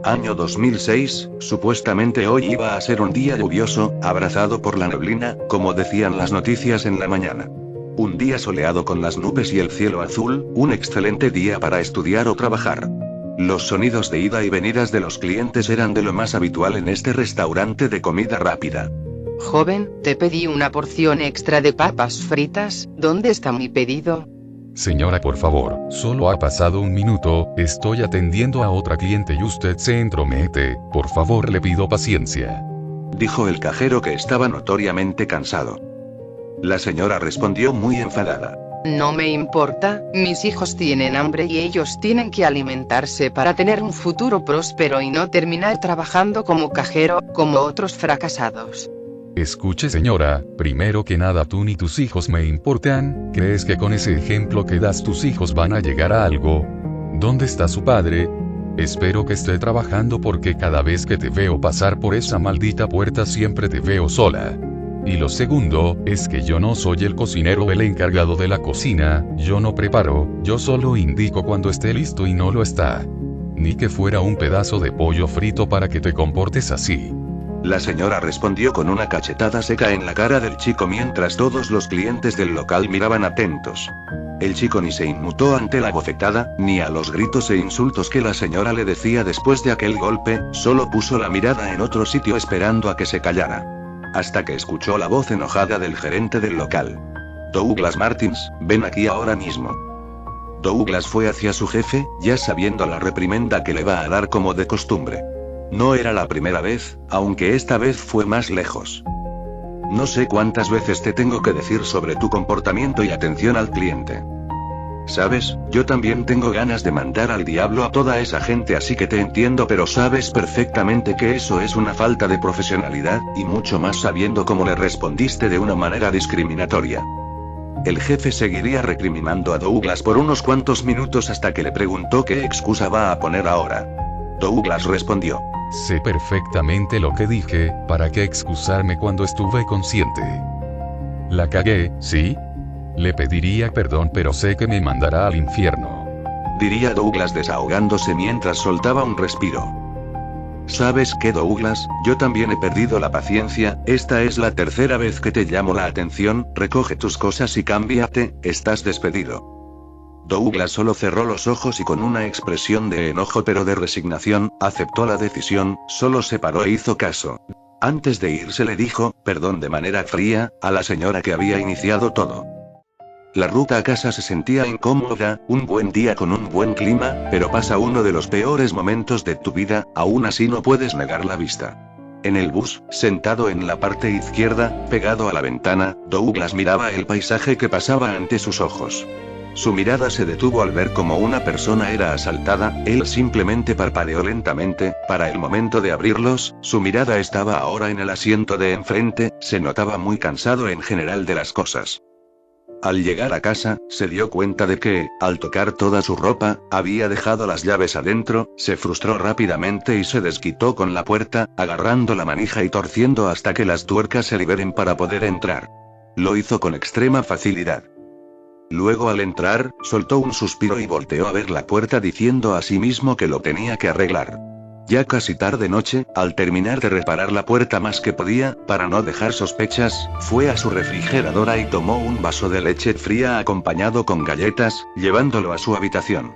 Año 2006, supuestamente hoy iba a ser un día lluvioso, abrazado por la neblina, como decían las noticias en la mañana. Un día soleado con las nubes y el cielo azul, un excelente día para estudiar o trabajar. Los sonidos de ida y venidas de los clientes eran de lo más habitual en este restaurante de comida rápida. Joven, te pedí una porción extra de papas fritas, ¿dónde está mi pedido? Señora, por favor, solo ha pasado un minuto, estoy atendiendo a otra cliente y usted se entromete, por favor le pido paciencia. Dijo el cajero, que estaba notoriamente cansado. La señora respondió muy enfadada. No me importa, mis hijos tienen hambre y ellos tienen que alimentarse para tener un futuro próspero y no terminar trabajando como cajero, como otros fracasados. Escuche, señora, primero que nada tú ni tus hijos me importan, ¿crees que con ese ejemplo que das tus hijos van a llegar a algo? ¿Dónde está su padre? Espero que esté trabajando porque cada vez que te veo pasar por esa maldita puerta siempre te veo sola. Y lo segundo, es que yo no soy el cocinero o el encargado de la cocina, yo no preparo, yo solo indico cuando esté listo y no lo está. Ni que fuera un pedazo de pollo frito para que te comportes así. La señora respondió con una cachetada seca en la cara del chico mientras todos los clientes del local miraban atentos. El chico ni se inmutó ante la bofetada, ni a los gritos e insultos que la señora le decía después de aquel golpe, solo puso la mirada en otro sitio esperando a que se callara. Hasta que escuchó la voz enojada del gerente del local. Douglas Martins, ven aquí ahora mismo. Douglas fue hacia su jefe, ya sabiendo la reprimenda que le va a dar como de costumbre. No era la primera vez, aunque esta vez fue más lejos. No sé cuántas veces te tengo que decir sobre tu comportamiento y atención al cliente. Sabes, yo también tengo ganas de mandar al diablo a toda esa gente, así que te entiendo, pero sabes perfectamente que eso es una falta de profesionalidad, y mucho más sabiendo cómo le respondiste de una manera discriminatoria. El jefe seguiría recriminando a Douglas por unos cuantos minutos hasta que le preguntó qué excusa va a poner ahora. Douglas respondió: sé perfectamente lo que dije, ¿para qué excusarme cuando estuve consciente? La cagué, ¿sí? Le pediría perdón, pero sé que me mandará al infierno. Diría Douglas desahogándose mientras soltaba un respiro. ¿Sabes qué, Douglas? Yo también he perdido la paciencia, esta es la tercera vez que te llamo la atención, recoge tus cosas y cámbiate, estás despedido. Douglas solo cerró los ojos y con una expresión de enojo pero de resignación, aceptó la decisión, solo se paró e hizo caso. Antes de irse le dijo, perdón de manera fría, a la señora que había iniciado todo. La ruta a casa se sentía incómoda, un buen día con un buen clima, pero pasa uno de los peores momentos de tu vida, aún así no puedes negar la vista. En el bus, sentado en la parte izquierda, pegado a la ventana, Douglas miraba el paisaje que pasaba ante sus ojos. Su mirada se detuvo al ver cómo una persona era asaltada, él simplemente parpadeó lentamente, para el momento de abrirlos, su mirada estaba ahora en el asiento de enfrente, se notaba muy cansado en general de las cosas. Al llegar a casa, se dio cuenta de que, al tocar toda su ropa, había dejado las llaves adentro, se frustró rápidamente y se desquitó con la puerta, agarrando la manija y torciendo hasta que las tuercas se liberen para poder entrar. Lo hizo con extrema facilidad. Luego al entrar, soltó un suspiro y volteó a ver la puerta diciendo a sí mismo que lo tenía que arreglar. Ya casi tarde noche, al terminar de reparar la puerta más que podía, para no dejar sospechas, fue a su refrigeradora y tomó un vaso de leche fría acompañado con galletas, llevándolo a su habitación.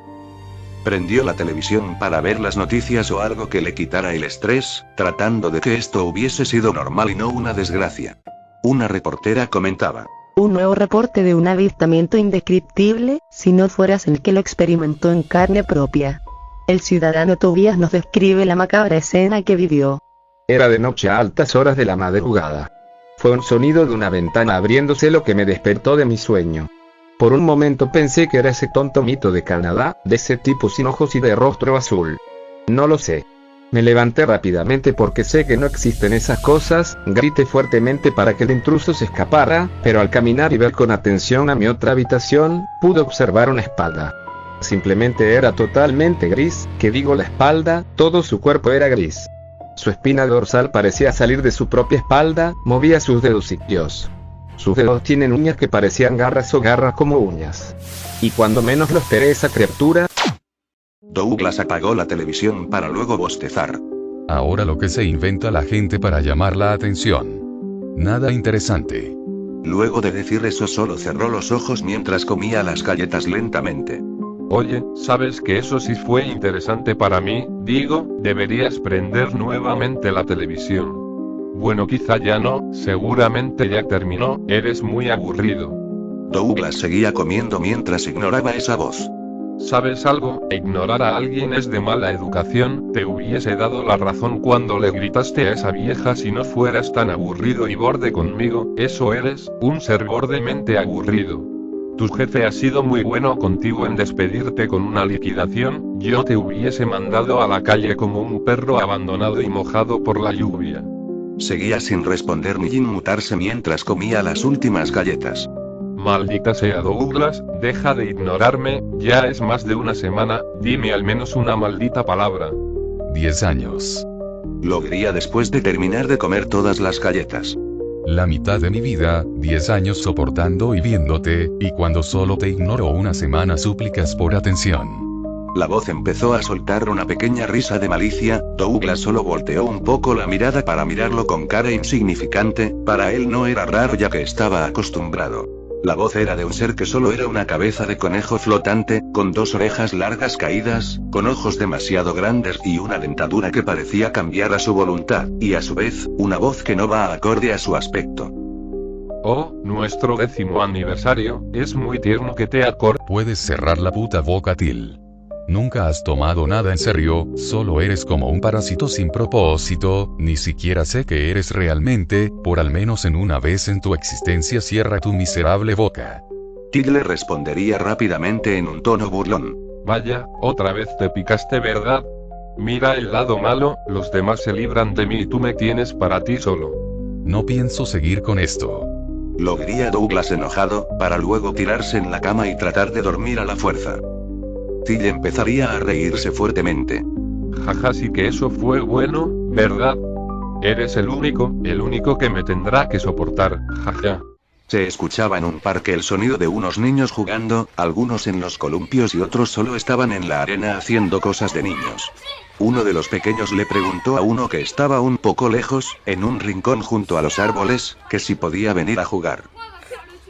Prendió la televisión para ver las noticias o algo que le quitara el estrés, tratando de que esto hubiese sido normal y no una desgracia. Una reportera comentaba: un nuevo reporte de un avistamiento indescriptible, si no fueras el que lo experimentó en carne propia. El ciudadano Tobias nos describe la macabra escena que vivió. Era de noche a altas horas de la madrugada. Fue un sonido de una ventana abriéndose lo que me despertó de mi sueño. Por un momento pensé que era ese tonto mito de Canadá, de ese tipo sin ojos y de rostro azul. No lo sé. Me levanté rápidamente porque sé que no existen esas cosas, grité fuertemente para que el intruso se escapara, pero al caminar y ver con atención a mi otra habitación, pude observar una espalda. Simplemente era totalmente gris, la espalda, todo su cuerpo era gris. Su espina dorsal parecía salir de su propia espalda, movía sus dedos y Dios. Sus dedos tienen uñas que parecían garras o garras como uñas. Y cuando menos lo esperé esa criatura... Douglas apagó la televisión para luego bostezar. Ahora lo que se inventa la gente para llamar la atención. Nada interesante. Luego de decir eso solo cerró los ojos mientras comía las galletas lentamente. Oye, ¿sabes que eso sí fue interesante para mí? Digo, deberías prender nuevamente la televisión. Bueno, quizá ya no, seguramente ya terminó, eres muy aburrido. Douglas seguía comiendo mientras ignoraba esa voz. ¿Sabes algo? Ignorar a alguien es de mala educación, te hubiese dado la razón cuando le gritaste a esa vieja si no fueras tan aburrido y borde conmigo, eso eres, un ser bordemente aburrido. Tu jefe ha sido muy bueno contigo en despedirte con una liquidación, yo te hubiese mandado a la calle como un perro abandonado y mojado por la lluvia. Seguía sin responder ni inmutarse mientras comía las últimas galletas. Maldita sea Douglas, deja de ignorarme, ya es más de una semana, dime al menos una maldita palabra. 10 años. Lo diría después de terminar de comer todas las galletas. La mitad de mi vida, 10 años soportando y viéndote, y cuando solo te ignoro una semana súplicas por atención. La voz empezó a soltar una pequeña risa de malicia, Douglas solo volteó un poco la mirada para mirarlo con cara insignificante, para él no era raro ya que estaba acostumbrado. La voz era de un ser que solo era una cabeza de conejo flotante, con 2 orejas largas caídas, con ojos demasiado grandes y una dentadura que parecía cambiar a su voluntad, y a su vez, una voz que no va acorde a su aspecto. Oh, nuestro 10º aniversario, es muy tierno que te acordes. Puedes cerrar la puta boca, Till. Nunca has tomado nada en serio, solo eres como un parásito sin propósito, ni siquiera sé que eres realmente, por al menos en una vez en tu existencia cierra tu miserable boca. Till le respondería rápidamente en un tono burlón. Vaya, otra vez te picaste, ¿verdad? Mira el lado malo, los demás se libran de mí y tú me tienes para ti solo. No pienso seguir con esto. Lo diría Douglas enojado, para luego tirarse en la cama y tratar de dormir a la fuerza. Till empezaría a reírse fuertemente. Jaja, sí que eso fue bueno, ¿verdad? Eres el único que me tendrá que soportar, jaja. Se escuchaba en un parque el sonido de unos niños jugando, algunos en los columpios y otros solo estaban en la arena haciendo cosas de niños. Uno de los pequeños le preguntó a uno que estaba un poco lejos, en un rincón junto a los árboles, que si podía venir a jugar.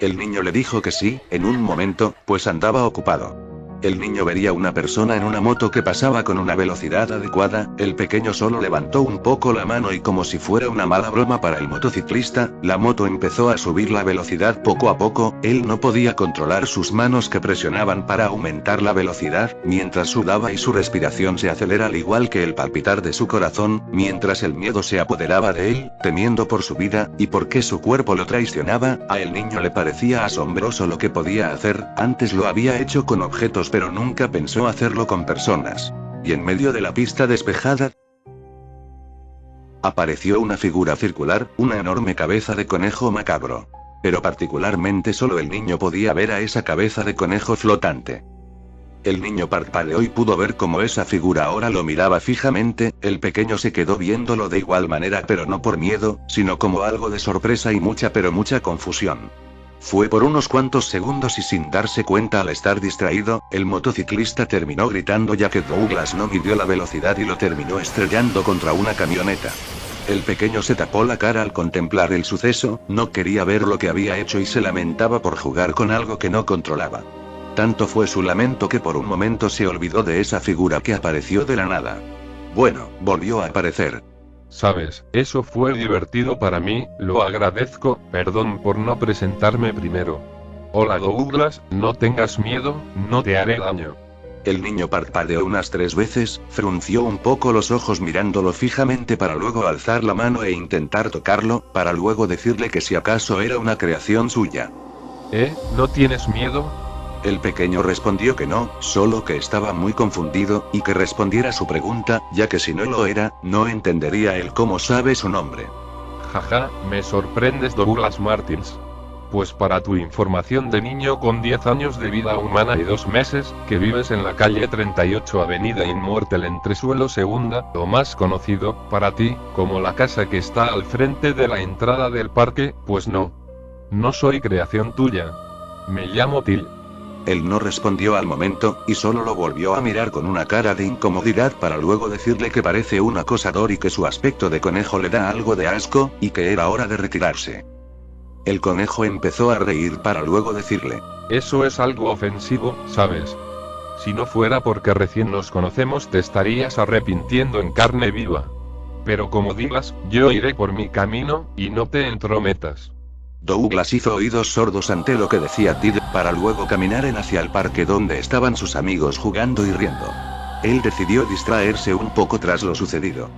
El niño le dijo que sí, en un momento, pues andaba ocupado. El niño vería una persona en una moto que pasaba con una velocidad adecuada, el pequeño solo levantó un poco la mano y como si fuera una mala broma para el motociclista, la moto empezó a subir la velocidad poco a poco, él no podía controlar sus manos que presionaban para aumentar la velocidad, mientras sudaba y su respiración se acelera al igual que el palpitar de su corazón, mientras el miedo se apoderaba de él, temiendo por su vida, y porque su cuerpo lo traicionaba, a el niño le parecía asombroso lo que podía hacer, antes lo había hecho con objetos pero nunca pensó hacerlo con personas. Y en medio de la pista despejada, apareció una figura circular, una enorme cabeza de conejo macabro. Pero particularmente solo el niño podía ver a esa cabeza de conejo flotante. El niño parpadeó y pudo ver cómo esa figura ahora lo miraba fijamente, el pequeño se quedó viéndolo de igual manera pero no por miedo, sino como algo de sorpresa y mucha confusión. Fue por unos cuantos segundos y sin darse cuenta al estar distraído, el motociclista terminó gritando ya que Douglas no midió la velocidad y lo terminó estrellando contra una camioneta. El pequeño se tapó la cara al contemplar el suceso, no quería ver lo que había hecho y se lamentaba por jugar con algo que no controlaba. Tanto fue su lamento que por un momento se olvidó de esa figura que apareció de la nada. Bueno, volvió a aparecer. Sabes, eso fue divertido para mí, lo agradezco, perdón por no presentarme primero. Hola Douglas, no tengas miedo, no te haré daño. El niño parpadeó unas 3 veces, frunció un poco los ojos mirándolo fijamente para luego alzar la mano e intentar tocarlo, para luego decirle que si acaso era una creación suya. ¿No tienes miedo? El pequeño respondió que no, solo que estaba muy confundido, y que respondiera su pregunta, ya que si no lo era, no entendería él cómo sabe su nombre. Jaja, me sorprendes Douglas Martins. Pues para tu información de niño con 10 años de vida humana y 2 meses, que vives en la calle 38 Avenida Inmortal Entresuelo Segunda, lo más conocido, para ti, como la casa que está al frente de la entrada del parque, pues no. No soy creación tuya. Me llamo Till. Él no respondió al momento, y solo lo volvió a mirar con una cara de incomodidad para luego decirle que parece un acosador y que su aspecto de conejo le da algo de asco, y que era hora de retirarse. El conejo empezó a reír para luego decirle: Eso es algo ofensivo, ¿sabes? Si no fuera porque recién nos conocemos te estarías arrepintiendo en carne viva. Pero como digas, yo iré por mi camino, y no te entrometas. Douglas hizo oídos sordos ante lo que decía Tid, para luego caminar hacia el parque donde estaban sus amigos jugando y riendo. Él decidió distraerse un poco tras lo sucedido.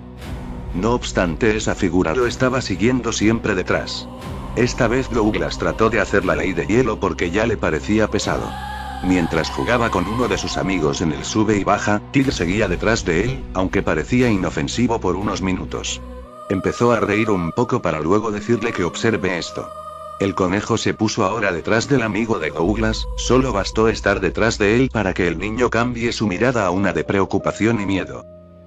No obstante, esa figura lo estaba siguiendo siempre detrás. Esta vez Douglas trató de hacer la ley de hielo porque ya le parecía pesado. Mientras jugaba con uno de sus amigos en el sube y baja, Tid seguía detrás de él, aunque parecía inofensivo por unos minutos. Empezó a reír un poco para luego decirle que observe esto. El conejo se puso ahora detrás del amigo de Douglas, solo bastó estar detrás de él para que el niño cambie su mirada a una de preocupación y miedo.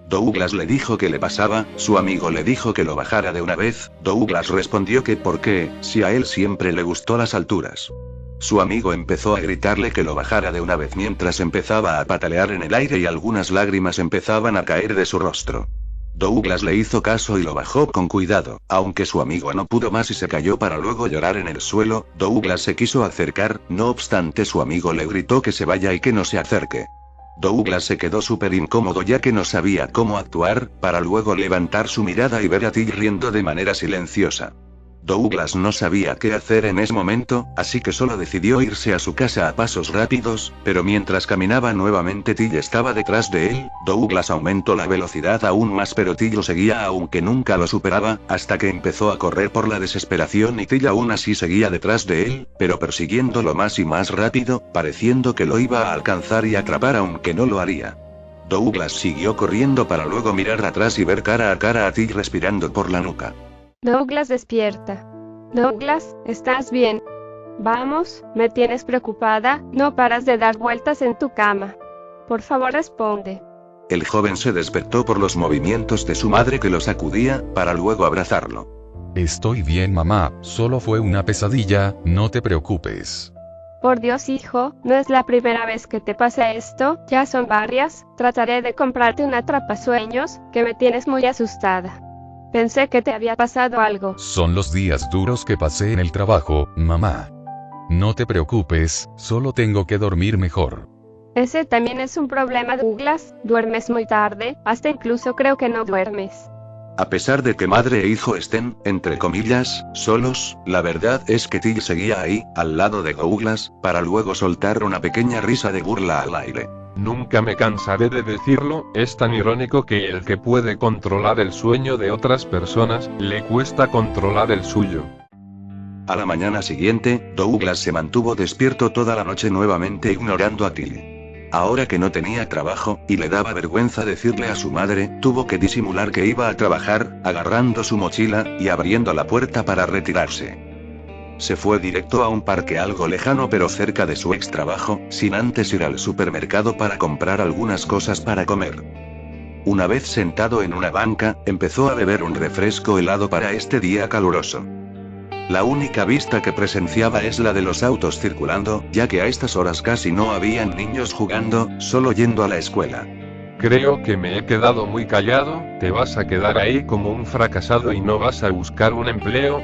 Douglas le dijo qué le pasaba, su amigo le dijo que lo bajara de una vez, Douglas respondió que por qué, si a él siempre le gustó las alturas. Su amigo empezó a gritarle que lo bajara de una vez mientras empezaba a patalear en el aire y algunas lágrimas empezaban a caer de su rostro. Douglas le hizo caso y lo bajó con cuidado, aunque su amigo no pudo más y se cayó para luego llorar en el suelo. Douglas se quiso acercar, no obstante su amigo le gritó que se vaya y que no se acerque. Douglas se quedó súper incómodo ya que no sabía cómo actuar, para luego levantar su mirada y ver a Till riendo de manera silenciosa. Douglas no sabía qué hacer en ese momento, así que solo decidió irse a su casa a pasos rápidos, pero mientras caminaba nuevamente Till estaba detrás de él. Douglas aumentó la velocidad aún más pero Till lo seguía aunque nunca lo superaba, hasta que empezó a correr por la desesperación y Till aún así seguía detrás de él, pero persiguiéndolo más y más rápido, pareciendo que lo iba a alcanzar y atrapar aunque no lo haría. Douglas siguió corriendo para luego mirar atrás y ver cara a cara a Till respirando por la nuca. Douglas, despierta. Douglas, ¿estás bien? Vamos, me tienes preocupada, no paras de dar vueltas en tu cama. Por favor, responde. El joven se despertó por los movimientos de su madre que lo sacudía, para luego abrazarlo. Estoy bien, mamá, solo fue una pesadilla, no te preocupes. Por Dios, hijo, no es la primera vez que te pasa esto, ya son varias. Trataré de comprarte un atrapasueños, que me tienes muy asustada. Pensé que te había pasado algo. Son los días duros que pasé en el trabajo, mamá. No te preocupes, solo tengo que dormir mejor. Ese también es un problema, Douglas, duermes muy tarde, hasta incluso creo que no duermes. A pesar de que madre e hijo estén, entre comillas, solos, la verdad es que Till seguía ahí, al lado de Douglas, para luego soltar una pequeña risa de burla al aire. Nunca me cansaré de decirlo, es tan irónico que el que puede controlar el sueño de otras personas, le cuesta controlar el suyo. A la mañana siguiente, Douglas se mantuvo despierto toda la noche nuevamente ignorando a Till. Ahora que no tenía trabajo, y le daba vergüenza decirle a su madre, tuvo que disimular que iba a trabajar, agarrando su mochila, y abriendo la puerta para retirarse. Se fue directo a un parque algo lejano pero cerca de su ex trabajo, sin antes ir al supermercado para comprar algunas cosas para comer. Una vez sentado en una banca, empezó a beber un refresco helado para este día caluroso. La única vista que presenciaba es la de los autos circulando, ya que a estas horas casi no habían niños jugando, solo yendo a la escuela. Creo que me he quedado muy callado, ¿te vas a quedar ahí como un fracasado y no vas a buscar un empleo?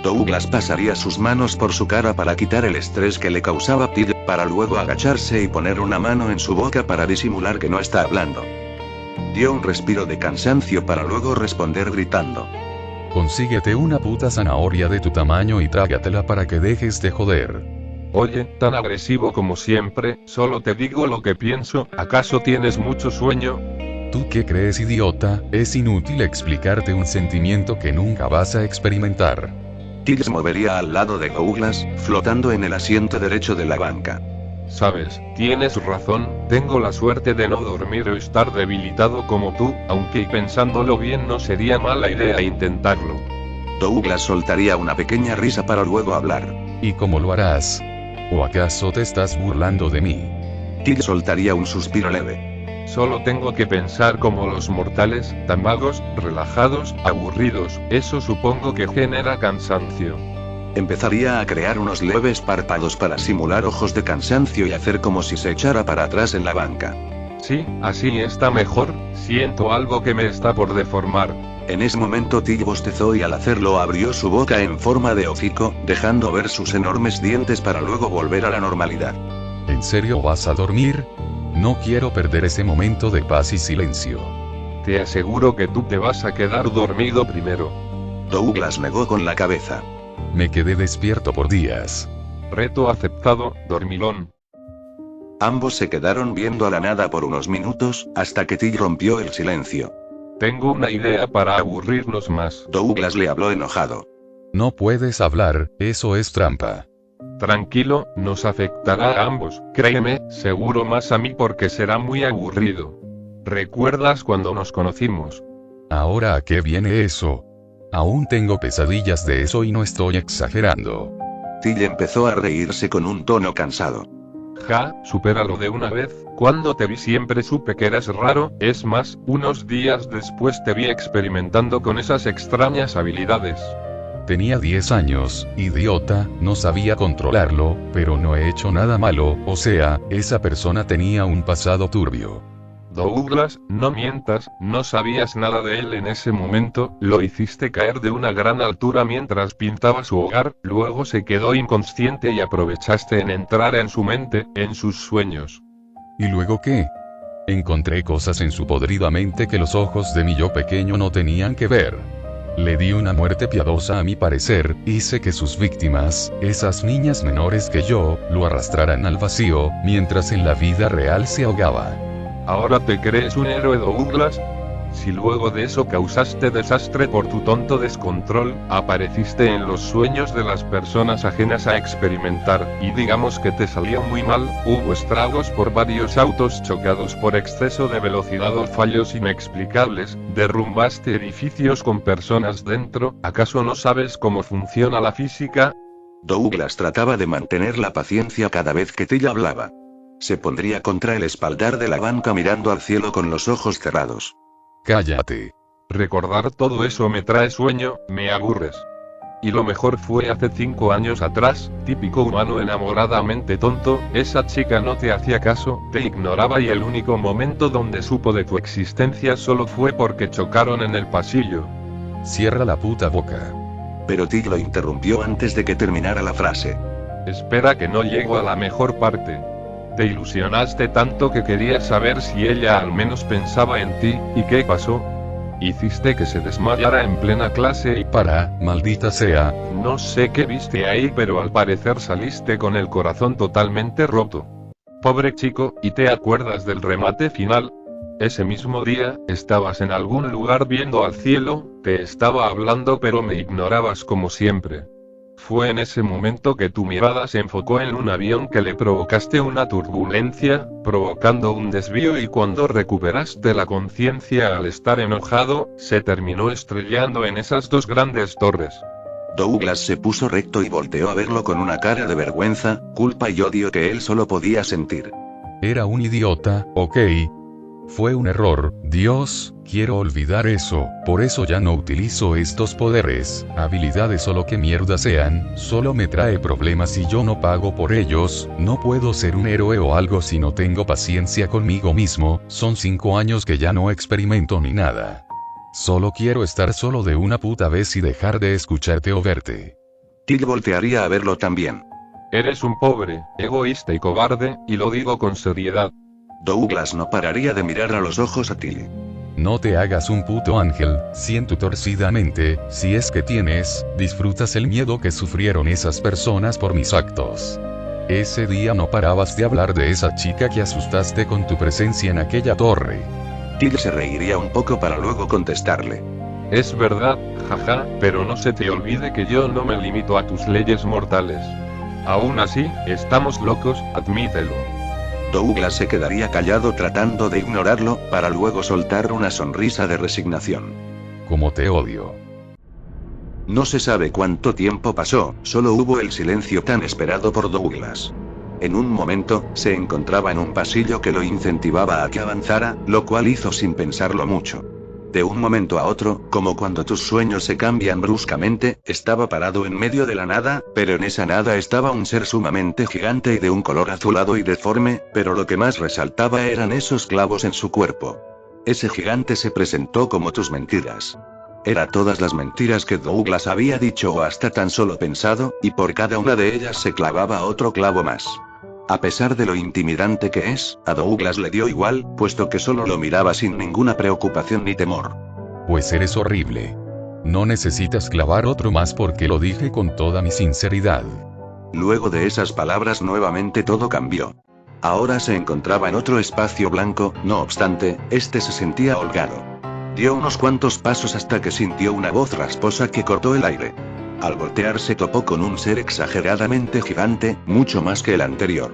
Douglas pasaría sus manos por su cara para quitar el estrés que le causaba Till, para luego agacharse y poner una mano en su boca para disimular que no está hablando. Dio un respiro de cansancio para luego responder gritando. Consíguete una puta zanahoria de tu tamaño y trágatela para que dejes de joder. Oye, tan agresivo como siempre, solo te digo lo que pienso, ¿acaso tienes mucho sueño? ¿Tú qué crees, idiota? Es inútil explicarte un sentimiento que nunca vas a experimentar. Till se movería al lado de Douglas, flotando en el asiento derecho de la banca. Sabes, tienes razón, tengo la suerte de no dormir o estar debilitado como tú, aunque pensándolo bien no sería mala idea intentarlo. Douglas soltaría una pequeña risa para luego hablar. ¿Y cómo lo harás? ¿O acaso te estás burlando de mí? Till soltaría un suspiro leve. Solo tengo que pensar como los mortales, tan vagos, relajados, aburridos, eso supongo que genera cansancio. Empezaría a crear unos leves párpados para simular ojos de cansancio y hacer como si se echara para atrás en la banca. Sí, así está mejor, siento algo que me está por deformar. En ese momento Till bostezó y al hacerlo abrió su boca en forma de hocico, dejando ver sus enormes dientes para luego volver a la normalidad. ¿En serio vas a dormir? No quiero perder ese momento de paz y silencio. Te aseguro que tú te vas a quedar dormido primero. Douglas negó con la cabeza. Me quedé despierto por días. Reto aceptado, dormilón. Ambos se quedaron viendo a la nada por unos minutos, hasta que Till rompió el silencio. Tengo una idea para aburrirnos más. Douglas le habló enojado. No puedes hablar, eso es trampa. Tranquilo, nos afectará a ambos, créeme, seguro más a mí porque será muy aburrido. ¿Recuerdas cuando nos conocimos? ¿Ahora a qué viene eso? Aún tengo pesadillas de eso y no estoy exagerando. Till empezó a reírse con un tono cansado. Ja, supéralo de una vez, cuando te vi siempre supe que eras raro, es más, unos días después te vi experimentando con esas extrañas habilidades. Tenía 10 años, idiota, no sabía controlarlo, pero no he hecho nada malo, o sea, esa persona tenía un pasado turbio. Douglas, no mientas, no sabías nada de él en ese momento, lo hiciste caer de una gran altura mientras pintaba su hogar, luego se quedó inconsciente y aprovechaste en entrar en su mente, en sus sueños. ¿Y luego qué? Encontré cosas en su podrida mente que los ojos de mi yo pequeño no tenían que ver. Le di una muerte piadosa a mi parecer, hice que sus víctimas, esas niñas menores que yo, lo arrastraran al vacío, mientras en la vida real se ahogaba. ¿Ahora te crees un héroe, Douglas? Si luego de eso causaste desastre por tu tonto descontrol, apareciste en los sueños de las personas ajenas a experimentar, y digamos que te salió muy mal, hubo estragos por varios autos chocados por exceso de velocidad o fallos inexplicables, derrumbaste edificios con personas dentro, ¿acaso no sabes cómo funciona la física? Douglas trataba de mantener la paciencia cada vez que Till hablaba. Se pondría contra el espaldar de la banca mirando al cielo con los ojos cerrados. Cállate. Recordar todo eso me trae sueño, me aburres. Y lo mejor fue hace 5 años atrás, típico humano enamoradamente tonto, esa chica no te hacía caso, te ignoraba y el único momento donde supo de tu existencia solo fue porque chocaron en el pasillo. Cierra la puta boca. Pero Till lo interrumpió antes de que terminara la frase. Espera que no llego a la mejor parte. Te ilusionaste tanto que querías saber si ella al menos pensaba en ti, ¿y qué pasó? Hiciste que se desmayara en plena clase y... Maldita sea. No sé qué viste ahí, pero al parecer saliste con el corazón totalmente roto. Pobre chico, ¿y te acuerdas del remate final? Ese mismo día, estabas en algún lugar viendo al cielo, te estaba hablando pero me ignorabas como siempre. Fue en ese momento que tu mirada se enfocó en un avión que le provocaste una turbulencia, provocando un desvío y cuando recuperaste la conciencia al estar enojado, se terminó estrellando en esas dos grandes torres. Douglas se puso recto y volteó a verlo con una cara de vergüenza, culpa y odio que él solo podía sentir. Era un idiota, ok. Fue un error, Dios, quiero olvidar eso, por eso ya no utilizo estos poderes, habilidades o lo que mierda sean, solo me trae problemas y yo no pago por ellos, no puedo ser un héroe o algo si no tengo paciencia conmigo mismo, son 5 años que ya no experimento ni nada. Solo quiero estar solo de una puta vez y dejar de escucharte o verte. Till voltearía a verlo también. Eres un pobre, egoísta y cobarde, y lo digo con seriedad. Douglas no pararía de mirar a los ojos a Till. No te hagas un puto ángel, siento torcidamente, si es que tienes, disfrutas el miedo que sufrieron esas personas por mis actos. Ese día no parabas de hablar de esa chica que asustaste con tu presencia en aquella torre. Till se reiría un poco para luego contestarle. Es verdad, jaja, pero no se te olvide que yo no me limito a tus leyes mortales. Aún así, estamos locos, admítelo. Douglas se quedaría callado tratando de ignorarlo, para luego soltar una sonrisa de resignación. Como te odio. No se sabe cuánto tiempo pasó, solo hubo el silencio tan esperado por Douglas. En un momento, se encontraba en un pasillo que lo incentivaba a que avanzara, lo cual hizo sin pensarlo mucho. De un momento a otro, como cuando tus sueños se cambian bruscamente, estaba parado en medio de la nada, pero en esa nada estaba un ser sumamente gigante y de un color azulado y deforme, pero lo que más resaltaba eran esos clavos en su cuerpo. Ese gigante se presentó como tus mentiras. Era todas las mentiras que Douglas había dicho o hasta tan solo pensado, y por cada una de ellas se clavaba otro clavo más. A pesar de lo intimidante que es, a Douglas le dio igual, puesto que solo lo miraba sin ninguna preocupación ni temor. Pues eres horrible. No necesitas clavar otro más porque lo dije con toda mi sinceridad. Luego de esas palabras nuevamente todo cambió. Ahora se encontraba en otro espacio blanco, no obstante, este se sentía holgado. Dio unos cuantos pasos hasta que sintió una voz rasposa que cortó el aire. Al voltear se topó con un ser exageradamente gigante, mucho más que el anterior.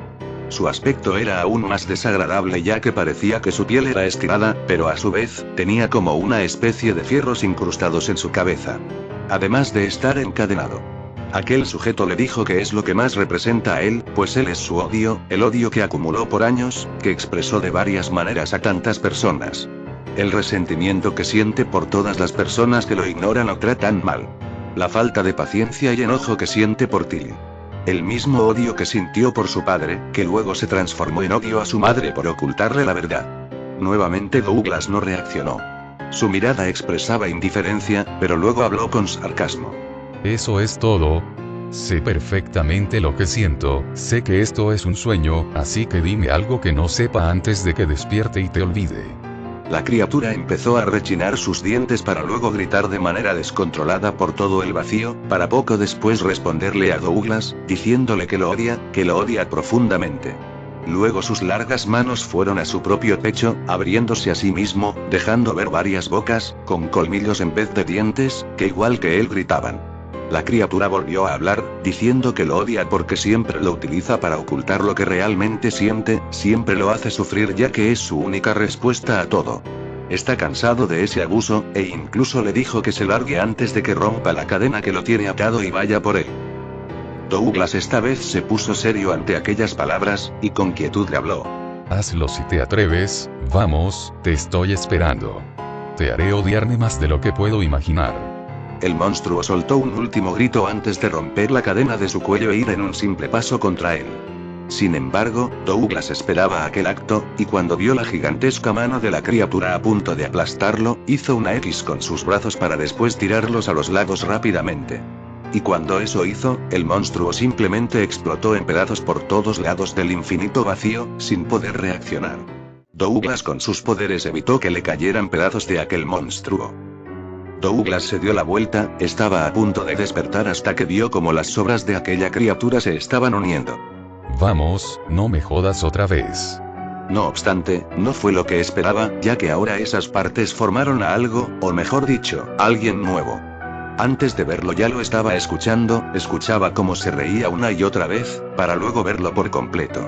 Su aspecto era aún más desagradable ya que parecía que su piel era estirada, pero a su vez, tenía como una especie de fierros incrustados en su cabeza. Además de estar encadenado. Aquel sujeto le dijo que es lo que más representa a él, pues él es su odio, el odio que acumuló por años, que expresó de varias maneras a tantas personas. El resentimiento que siente por todas las personas que lo ignoran o tratan mal. La falta de paciencia y enojo que siente por Tilly. El mismo odio que sintió por su padre, que luego se transformó en odio a su madre por ocultarle la verdad. Nuevamente Douglas no reaccionó. Su mirada expresaba indiferencia, pero luego habló con sarcasmo. Eso es todo. Sé perfectamente lo que siento, sé que esto es un sueño, así que dime algo que no sepa antes de que despierte y te olvide. La criatura empezó a rechinar sus dientes para luego gritar de manera descontrolada por todo el vacío, para poco después responderle a Douglas, diciéndole que lo odia profundamente. Luego sus largas manos fueron a su propio pecho, abriéndose a sí mismo, dejando ver varias bocas, con colmillos en vez de dientes, que igual que él gritaban. La criatura volvió a hablar, diciendo que lo odia porque siempre lo utiliza para ocultar lo que realmente siente, siempre lo hace sufrir ya que es su única respuesta a todo. Está cansado de ese abuso, e incluso le dijo que se largue antes de que rompa la cadena que lo tiene atado y vaya por él. Douglas esta vez se puso serio ante aquellas palabras, y con quietud le habló. Hazlo si te atreves, vamos, te estoy esperando. Te haré odiarme más de lo que puedo imaginar. El monstruo soltó un último grito antes de romper la cadena de su cuello e ir en un simple paso contra él. Sin embargo, Douglas esperaba aquel acto, y cuando vio la gigantesca mano de la criatura a punto de aplastarlo, hizo una X con sus brazos para después tirarlos a los lados rápidamente. Y cuando eso hizo, el monstruo simplemente explotó en pedazos por todos lados del infinito vacío, sin poder reaccionar. Douglas con sus poderes evitó que le cayeran pedazos de aquel monstruo. Douglas se dio la vuelta, estaba a punto de despertar hasta que vio como las sobras de aquella criatura se estaban uniendo. Vamos, no me jodas otra vez. No obstante, no fue lo que esperaba, ya que ahora esas partes formaron a algo, o mejor dicho, alguien nuevo. Antes de verlo ya lo estaba escuchando, escuchaba cómo se reía una y otra vez, para luego verlo por completo.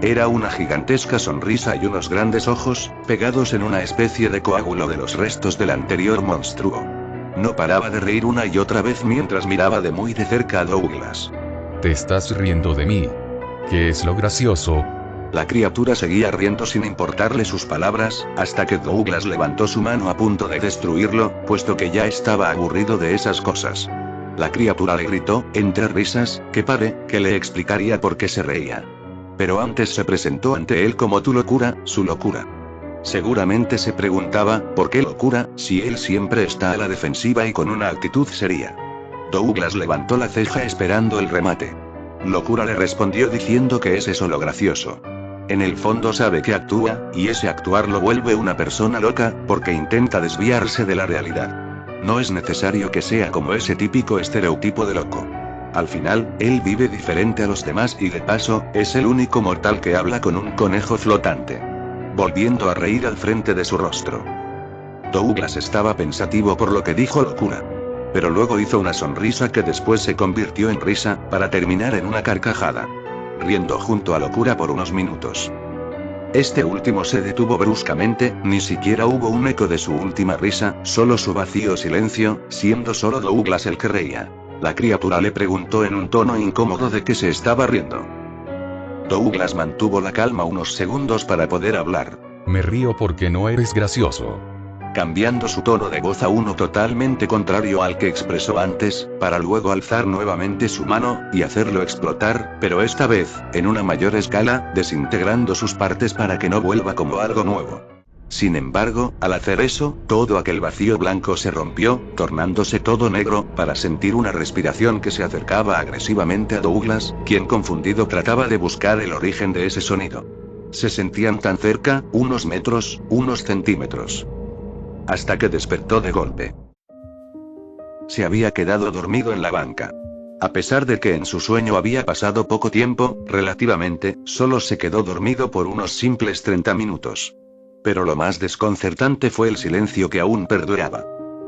Era una gigantesca sonrisa y unos grandes ojos, pegados en una especie de coágulo de los restos del anterior monstruo. No paraba de reír una y otra vez mientras miraba de muy de cerca a Douglas. Te estás riendo de mí. ¿Qué es lo gracioso? La criatura seguía riendo sin importarle sus palabras, hasta que Douglas levantó su mano a punto de destruirlo, puesto que ya estaba aburrido de esas cosas. La criatura le gritó, entre risas, que pare, que le explicaría por qué se reía. Pero antes se presentó ante él como tu locura, su locura. Seguramente se preguntaba, ¿por qué locura, si él siempre está a la defensiva y con una actitud seria? Douglas levantó la ceja esperando el remate. Locura le respondió diciendo que es eso lo gracioso. En el fondo sabe que actúa, y ese actuar lo vuelve una persona loca, porque intenta desviarse de la realidad. No es necesario que sea como ese típico estereotipo de loco. Al final, él vive diferente a los demás y de paso, es el único mortal que habla con un conejo flotante. Volviendo a reír al frente de su rostro. Douglas estaba pensativo por lo que dijo locura. Pero luego hizo una sonrisa que después se convirtió en risa, para terminar en una carcajada. Riendo junto a locura por unos minutos. Este último se detuvo bruscamente, ni siquiera hubo un eco de su última risa, solo su vacío silencio, siendo solo Douglas el que reía. La criatura le preguntó en un tono incómodo de qué se estaba riendo. Douglas mantuvo la calma unos segundos para poder hablar. Me río porque no eres gracioso. cambiando su tono de voz a uno totalmente contrario al que expresó antes, para luego alzar nuevamente su mano, y hacerlo explotar, pero esta vez, en una mayor escala, desintegrando sus partes para que no vuelva como algo nuevo. Sin embargo, al hacer eso, todo aquel vacío blanco se rompió, tornándose todo negro, para sentir una respiración que se acercaba agresivamente a Douglas, quien confundido trataba de buscar el origen de ese sonido. Se sentían tan cerca, unos metros, unos centímetros. Hasta que despertó de golpe. Se había quedado dormido en la banca. A pesar de que en su sueño había pasado poco tiempo, relativamente, solo se quedó dormido por unos simples 30 minutos. Pero lo más desconcertante fue el silencio que aún perduraba.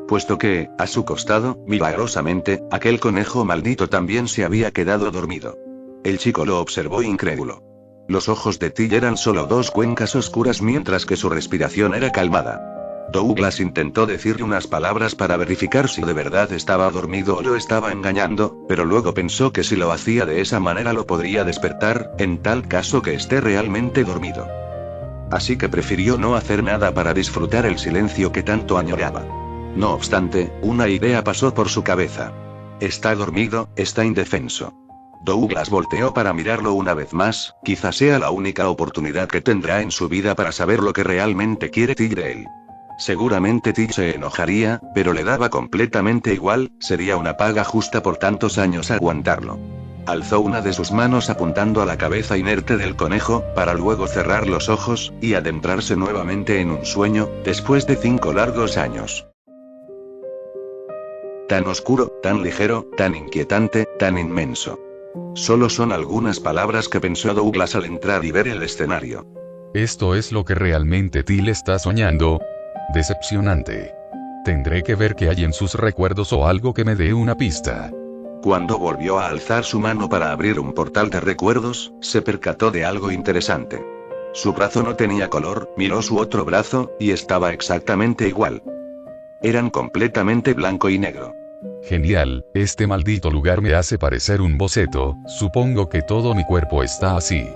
Puesto que, a su costado, milagrosamente, aquel conejo maldito también se había quedado dormido. El chico lo observó incrédulo. Los ojos de Till eran solo dos cuencas oscuras mientras que su respiración era calmada. Douglas intentó decirle unas palabras para verificar si de verdad estaba dormido o lo estaba engañando, pero luego pensó que si lo hacía de esa manera lo podría despertar, en tal caso que esté realmente dormido. Así que prefirió no hacer nada para disfrutar el silencio que tanto añoraba. No obstante, una idea pasó por su cabeza. Está dormido, está indefenso. Douglas volteó para mirarlo una vez más, quizá sea la única oportunidad que tendrá en su vida para saber lo que realmente quiere Till de él. Seguramente Till se enojaría, pero le daba completamente igual, sería una paga justa por tantos años aguantarlo. Alzó una de sus manos apuntando a la cabeza inerte del conejo, para luego cerrar los ojos, y adentrarse nuevamente en un sueño, después de 5 largos años. Tan oscuro, tan ligero, tan inquietante, tan inmenso. Solo son algunas palabras que pensó Douglas al entrar y ver el escenario. ¿Esto es lo que realmente Till está soñando? Decepcionante. Tendré que ver qué hay en sus recuerdos o algo que me dé una pista. Cuando volvió a alzar su mano para abrir un portal de recuerdos, se percató de algo interesante. Su brazo no tenía color, miró su otro brazo, y estaba exactamente igual. Eran completamente blanco y negro. Genial, este maldito lugar me hace parecer un boceto, supongo que todo mi cuerpo está así.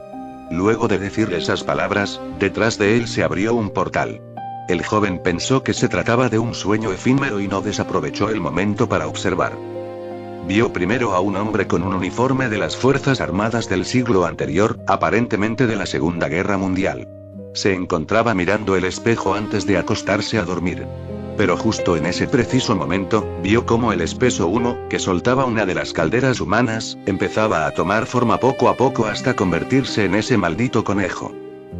Luego de decir esas palabras, detrás de él se abrió un portal. El joven pensó que se trataba de un sueño efímero y no desaprovechó el momento para observar. Vio primero a un hombre con un uniforme de las Fuerzas Armadas del siglo anterior, aparentemente de la Segunda Guerra Mundial. Se encontraba mirando el espejo antes de acostarse a dormir. Pero justo en ese preciso momento, vio cómo el espeso humo, que soltaba una de las calderas humanas, empezaba a tomar forma poco a poco hasta convertirse en ese maldito conejo.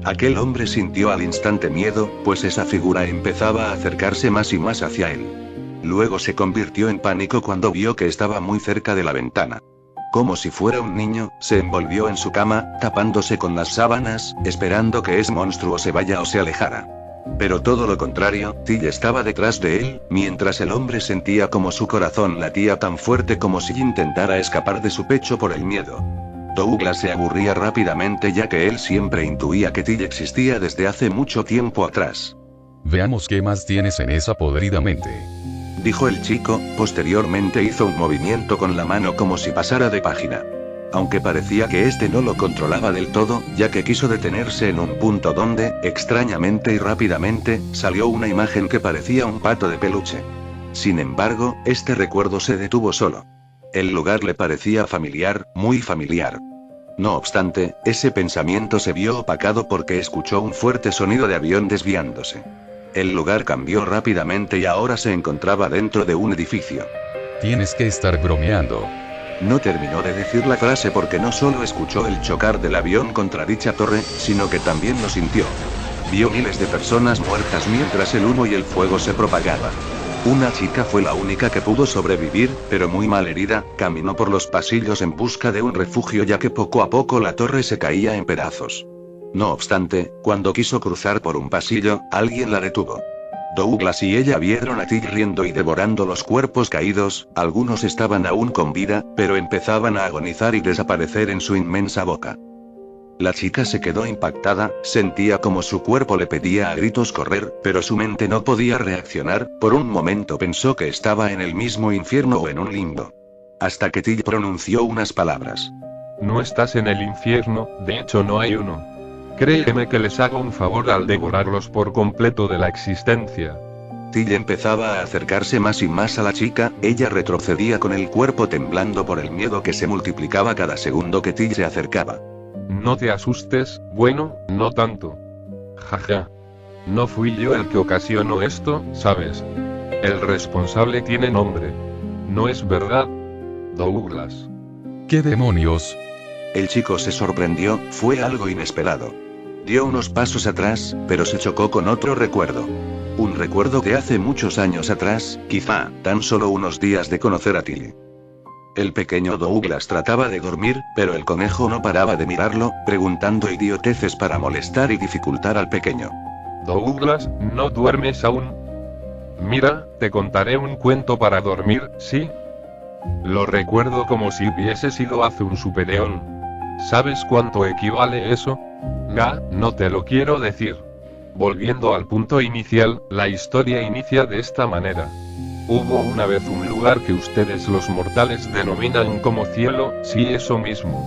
Aquel hombre sintió al instante miedo, pues esa figura empezaba a acercarse más y más hacia él. Luego se convirtió en pánico cuando vio que estaba muy cerca de la ventana. Como si fuera un niño, se envolvió en su cama, tapándose con las sábanas, esperando que ese monstruo se vaya o se alejara. Pero todo lo contrario, Till estaba detrás de él, mientras el hombre sentía como su corazón latía tan fuerte como si intentara escapar de su pecho por el miedo. Douglas se aburría rápidamente ya que él siempre intuía que Till existía desde hace mucho tiempo atrás. Veamos qué más tienes en esa podrida mente. Dijo el chico, posteriormente hizo un movimiento con la mano como si pasara de página. Aunque parecía que este no lo controlaba del todo, ya que quiso detenerse en un punto donde, extrañamente y rápidamente, salió una imagen que parecía un pato de peluche. Sin embargo, este recuerdo se detuvo solo. El lugar le parecía familiar, muy familiar. No obstante, ese pensamiento se vio opacado porque escuchó un fuerte sonido de avión desviándose. El lugar cambió rápidamente y ahora se encontraba dentro de un edificio. Tienes que estar bromeando. No terminó de decir la frase porque no solo escuchó el chocar del avión contra dicha torre, sino que también lo sintió. Vio miles de personas muertas mientras el humo y el fuego se propagaban. Una chica fue la única que pudo sobrevivir, pero muy mal herida, caminó por los pasillos en busca de un refugio ya que poco a poco la torre se caía en pedazos. No obstante, cuando quiso cruzar por un pasillo, alguien la detuvo. Douglas y ella vieron a Till riendo y devorando los cuerpos caídos, algunos estaban aún con vida, pero empezaban a agonizar y desaparecer en su inmensa boca. La chica se quedó impactada, sentía como su cuerpo le pedía a gritos correr, pero su mente no podía reaccionar, por un momento pensó que estaba en el mismo infierno o en un limbo. Hasta que Till pronunció unas palabras. No estás en el infierno, de hecho no hay uno. Créeme que les hago un favor al devorarlos por completo de la existencia. Till empezaba a acercarse más y más a la chica, ella retrocedía con el cuerpo temblando por el miedo que se multiplicaba cada segundo que Till se acercaba. No te asustes, bueno, no tanto. Jaja. No fui yo el que ocasionó esto, ¿sabes? El responsable tiene nombre. ¿No es verdad, Douglas? ¿Qué demonios? El chico se sorprendió, fue algo inesperado. Dio unos pasos atrás, pero se chocó con otro recuerdo. Un recuerdo de hace muchos años atrás, quizá, tan solo unos días de conocer a Tilly. El pequeño Douglas trataba de dormir, pero el conejo no paraba de mirarlo, preguntando idioteces para molestar y dificultar al pequeño. Douglas, ¿no duermes aún? Mira, te contaré un cuento para dormir, ¿sí? Lo recuerdo como si hubiese sido hace un supereón. ¿Sabes cuánto equivale eso? No te lo quiero decir. Volviendo al punto inicial, la historia inicia de esta manera. Hubo una vez un lugar que ustedes los mortales denominan como cielo, sí, eso mismo.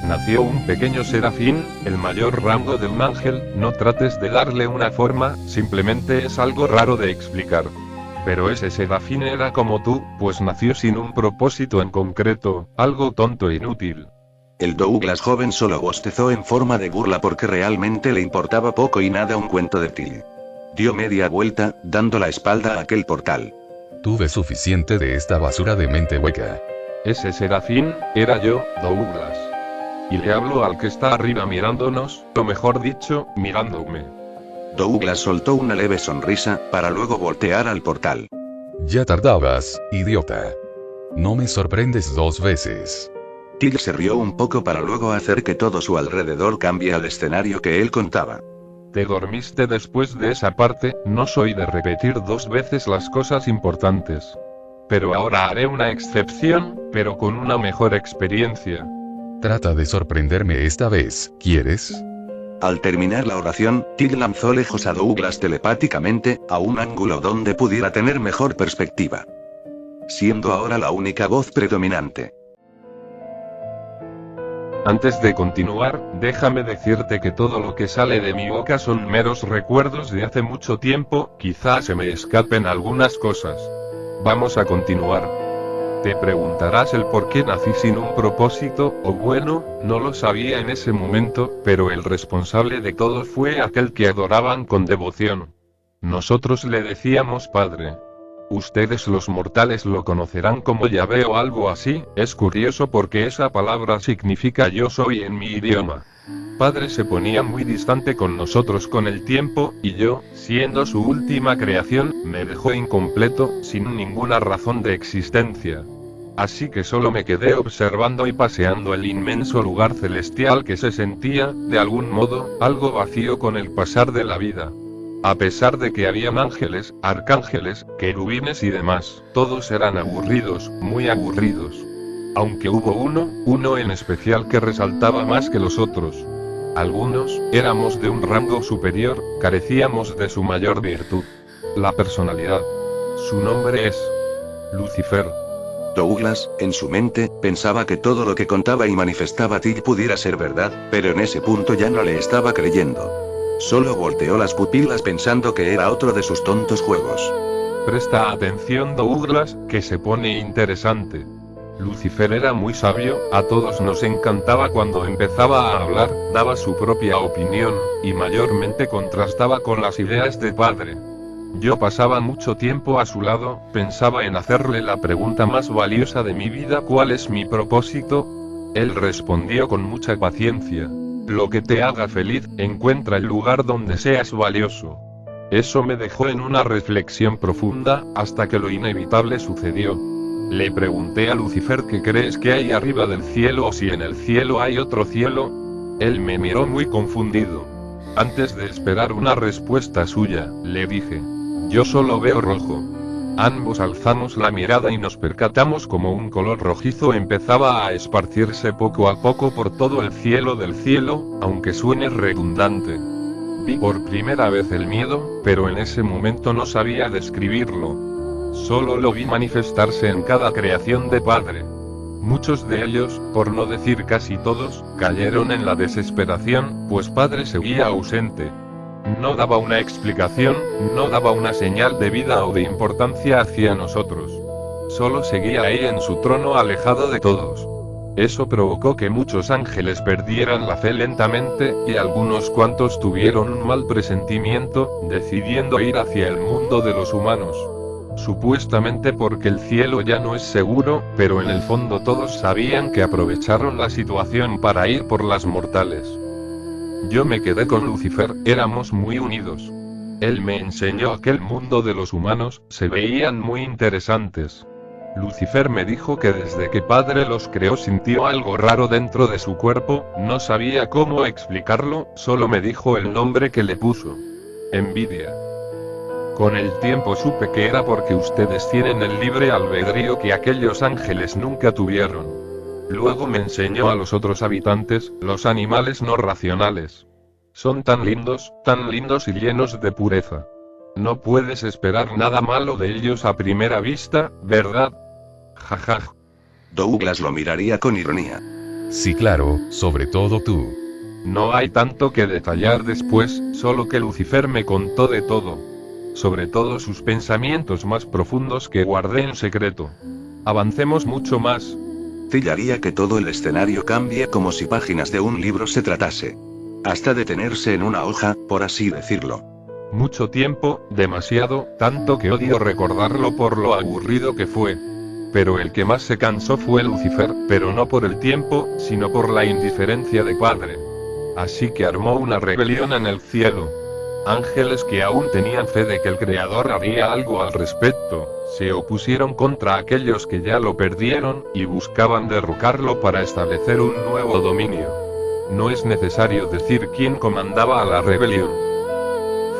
Nació un pequeño serafín, el mayor rango de un ángel, no trates de darle una forma, simplemente es algo raro de explicar. Pero ese serafín era como tú, pues nació sin un propósito en concreto, algo tonto e inútil. El Douglas joven solo bostezó en forma de burla porque realmente le importaba poco y nada un cuento de Tilly. Dio media vuelta, dando la espalda a aquel portal. Tuve suficiente de esta basura de mente hueca. Ese serafín, era yo, Douglas. Y le hablo al que está arriba mirándonos, o mejor dicho, mirándome. Douglas soltó una leve sonrisa, para luego voltear al portal. Ya tardabas, idiota. No me sorprendes dos veces. Till se rió un poco para luego hacer que todo su alrededor cambie al escenario que él contaba. Te dormiste después de esa parte, no soy de repetir dos veces las cosas importantes. Pero ahora haré una excepción, pero con una mejor experiencia. Trata de sorprenderme esta vez, ¿quieres? Al terminar la oración, Till lanzó lejos a Douglas telepáticamente, a un ángulo donde pudiera tener mejor perspectiva. Siendo ahora la única voz predominante. Antes de continuar, déjame decirte que todo lo que sale de mi boca son meros recuerdos de hace mucho tiempo, quizás se me escapen algunas cosas. Vamos a continuar. Te preguntarás el por qué nací sin un propósito, o bueno, no lo sabía en ese momento, pero el responsable de todo fue aquel que adoraban con devoción. Nosotros le decíamos Padre. Ustedes los mortales lo conocerán como Yahvé o algo así, es curioso porque esa palabra significa yo soy en mi idioma. Padre se ponía muy distante con nosotros con el tiempo, y yo, siendo su última creación, me dejó incompleto, sin ninguna razón de existencia. Así que solo me quedé observando y paseando el inmenso lugar celestial que se sentía, de algún modo, algo vacío con el pasar de la vida. A pesar de que habían ángeles, arcángeles, querubines y demás, todos eran aburridos, muy aburridos. Aunque hubo uno en especial que resaltaba más que los otros. Algunos, éramos de un rango superior, carecíamos de su mayor virtud. La personalidad. Su nombre es Lucifer. Douglas, en su mente, pensaba que todo lo que contaba y manifestaba Till pudiera ser verdad, pero en ese punto ya no le estaba creyendo. Solo volteó las pupilas pensando que era otro de sus tontos juegos. Presta atención, Douglas, que se pone interesante. Lucifer era muy sabio, a todos nos encantaba cuando empezaba a hablar, daba su propia opinión, y mayormente contrastaba con las ideas de Padre. Yo pasaba mucho tiempo a su lado, pensaba en hacerle la pregunta más valiosa de mi vida: ¿cuál es mi propósito? Él respondió con mucha paciencia: lo que te haga feliz, encuentra el lugar donde seas valioso. Eso me dejó en una reflexión profunda, hasta que lo inevitable sucedió. Le pregunté a Lucifer qué crees que hay arriba del cielo o si en el cielo hay otro cielo. Él me miró muy confundido. Antes de esperar una respuesta suya, le dije: yo solo veo rojo. Ambos alzamos la mirada y nos percatamos como un color rojizo empezaba a esparcirse poco a poco por todo el cielo del cielo, aunque suene redundante. Vi por primera vez el miedo, pero en ese momento no sabía describirlo. Solo lo vi manifestarse en cada creación de Padre. Muchos de ellos, por no decir casi todos, cayeron en la desesperación, pues Padre seguía ausente. No daba una explicación, no daba una señal de vida o de importancia hacia nosotros. Solo seguía ahí en su trono alejado de todos. Eso provocó que muchos ángeles perdieran la fe lentamente, y algunos cuantos tuvieron un mal presentimiento, decidiendo ir hacia el mundo de los humanos. Supuestamente porque el cielo ya no es seguro, pero en el fondo todos sabían que aprovecharon la situación para ir por las mortales. Yo me quedé con Lucifer, éramos muy unidos. Él me enseñó que el mundo de los humanos se veían muy interesantes. Lucifer me dijo que desde que Padre los creó sintió algo raro dentro de su cuerpo, no sabía cómo explicarlo, solo me dijo el nombre que le puso: envidia. Con el tiempo supe que era porque ustedes tienen el libre albedrío que aquellos ángeles nunca tuvieron. Luego me enseñó a los otros habitantes, los animales no racionales. Son tan lindos y llenos de pureza. No puedes esperar nada malo de ellos a primera vista, ¿verdad? Jajaj. Douglas lo miraría con ironía. Sí, claro, sobre todo tú. No hay tanto que detallar después, solo que Lucifer me contó de todo. Sobre todo sus pensamientos más profundos que guardé en secreto. Avancemos mucho más. Haría que todo el escenario cambie como si páginas de un libro se tratase. Hasta detenerse en una hoja, por así decirlo. Mucho tiempo, demasiado, tanto que odio recordarlo por lo aburrido que fue. Pero el que más se cansó fue Lucifer, pero no por el tiempo, sino por la indiferencia de Padre. Así que armó una rebelión en el cielo. Ángeles que aún tenían fe de que el Creador haría algo al respecto, se opusieron contra aquellos que ya lo perdieron, y buscaban derrocarlo para establecer un nuevo dominio. No es necesario decir quién comandaba a la rebelión.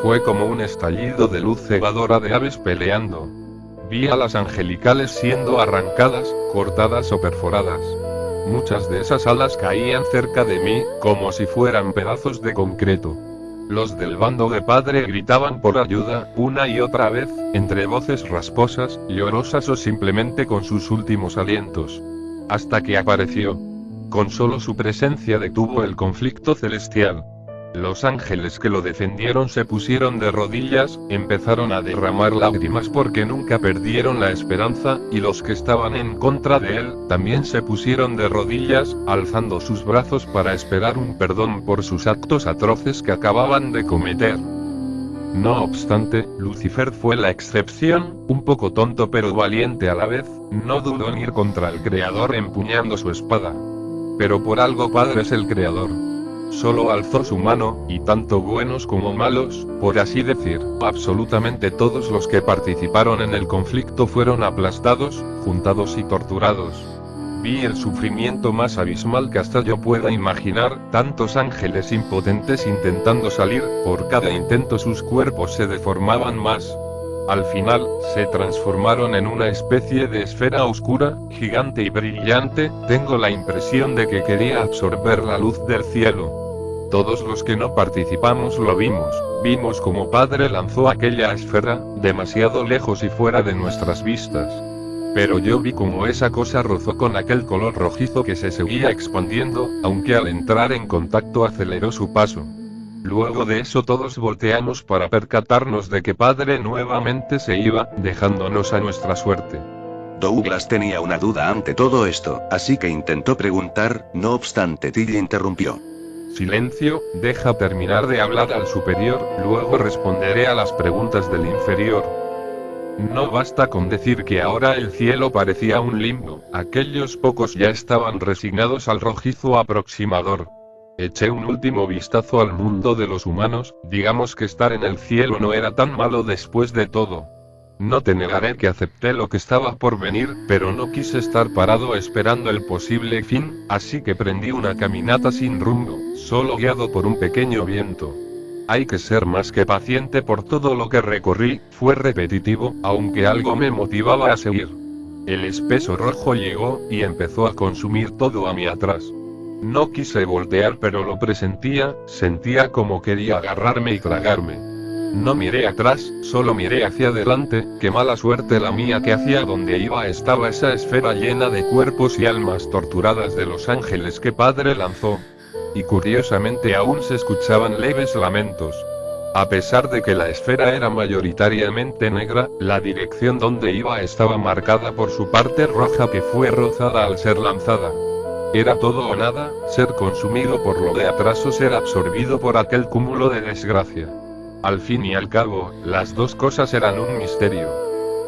Fue como un estallido de luz cegadora de aves peleando. Vi a las angelicales siendo arrancadas, cortadas o perforadas. Muchas de esas alas caían cerca de mí, como si fueran pedazos de concreto. Los del bando de Padre gritaban por ayuda, una y otra vez, entre voces rasposas, llorosas o simplemente con sus últimos alientos. Hasta que apareció. Con solo su presencia detuvo el conflicto celestial. Los ángeles que lo defendieron se pusieron de rodillas, empezaron a derramar lágrimas porque nunca perdieron la esperanza, y los que estaban en contra de él, también se pusieron de rodillas, alzando sus brazos para esperar un perdón por sus actos atroces que acababan de cometer. No obstante, Lucifer fue la excepción, un poco tonto pero valiente a la vez, no dudó en ir contra el Creador empuñando su espada. Pero por algo Padre es el Creador. Solo alzó su mano, y tanto buenos como malos, por así decir, absolutamente todos los que participaron en el conflicto fueron aplastados, juntados y torturados. Vi el sufrimiento más abismal que hasta yo pueda imaginar, tantos ángeles impotentes intentando salir, por cada intento sus cuerpos se deformaban más. Al final, se transformaron en una especie de esfera oscura, gigante y brillante, tengo la impresión de que quería absorber la luz del cielo. Todos los que no participamos lo vimos como Padre lanzó aquella esfera, demasiado lejos y fuera de nuestras vistas. Pero yo vi como esa cosa rozó con aquel color rojizo que se seguía expandiendo, aunque al entrar en contacto aceleró su paso. Luego de eso todos volteamos para percatarnos de que Padre nuevamente se iba, dejándonos a nuestra suerte. Douglas tenía una duda ante todo esto, así que intentó preguntar, no obstante Tilly interrumpió. Silencio, deja terminar de hablar al superior, luego responderé a las preguntas del inferior. No basta con decir que ahora el cielo parecía un limbo, aquellos pocos ya estaban resignados al rojizo aproximador. Eché un último vistazo al mundo de los humanos, digamos que estar en el cielo no era tan malo después de todo. No te negaré que acepté lo que estaba por venir, pero no quise estar parado esperando el posible fin, así que prendí una caminata sin rumbo, solo guiado por un pequeño viento. Hay que ser más que paciente por todo lo que recorrí, fue repetitivo, aunque algo me motivaba a seguir. El espeso rojo llegó, y empezó a consumir todo a mi atrás. No quise voltear pero lo presentía, sentía como quería agarrarme y tragarme. No miré atrás, solo miré hacia adelante, qué mala suerte la mía que hacia donde iba estaba esa esfera llena de cuerpos y almas torturadas de los ángeles que Padre lanzó. Y curiosamente aún se escuchaban leves lamentos. A pesar de que la esfera era mayoritariamente negra, la dirección donde iba estaba marcada por su parte roja que fue rozada al ser lanzada. Era todo o nada, ser consumido por lo de atrás o ser absorbido por aquel cúmulo de desgracia. Al fin y al cabo, las dos cosas eran un misterio.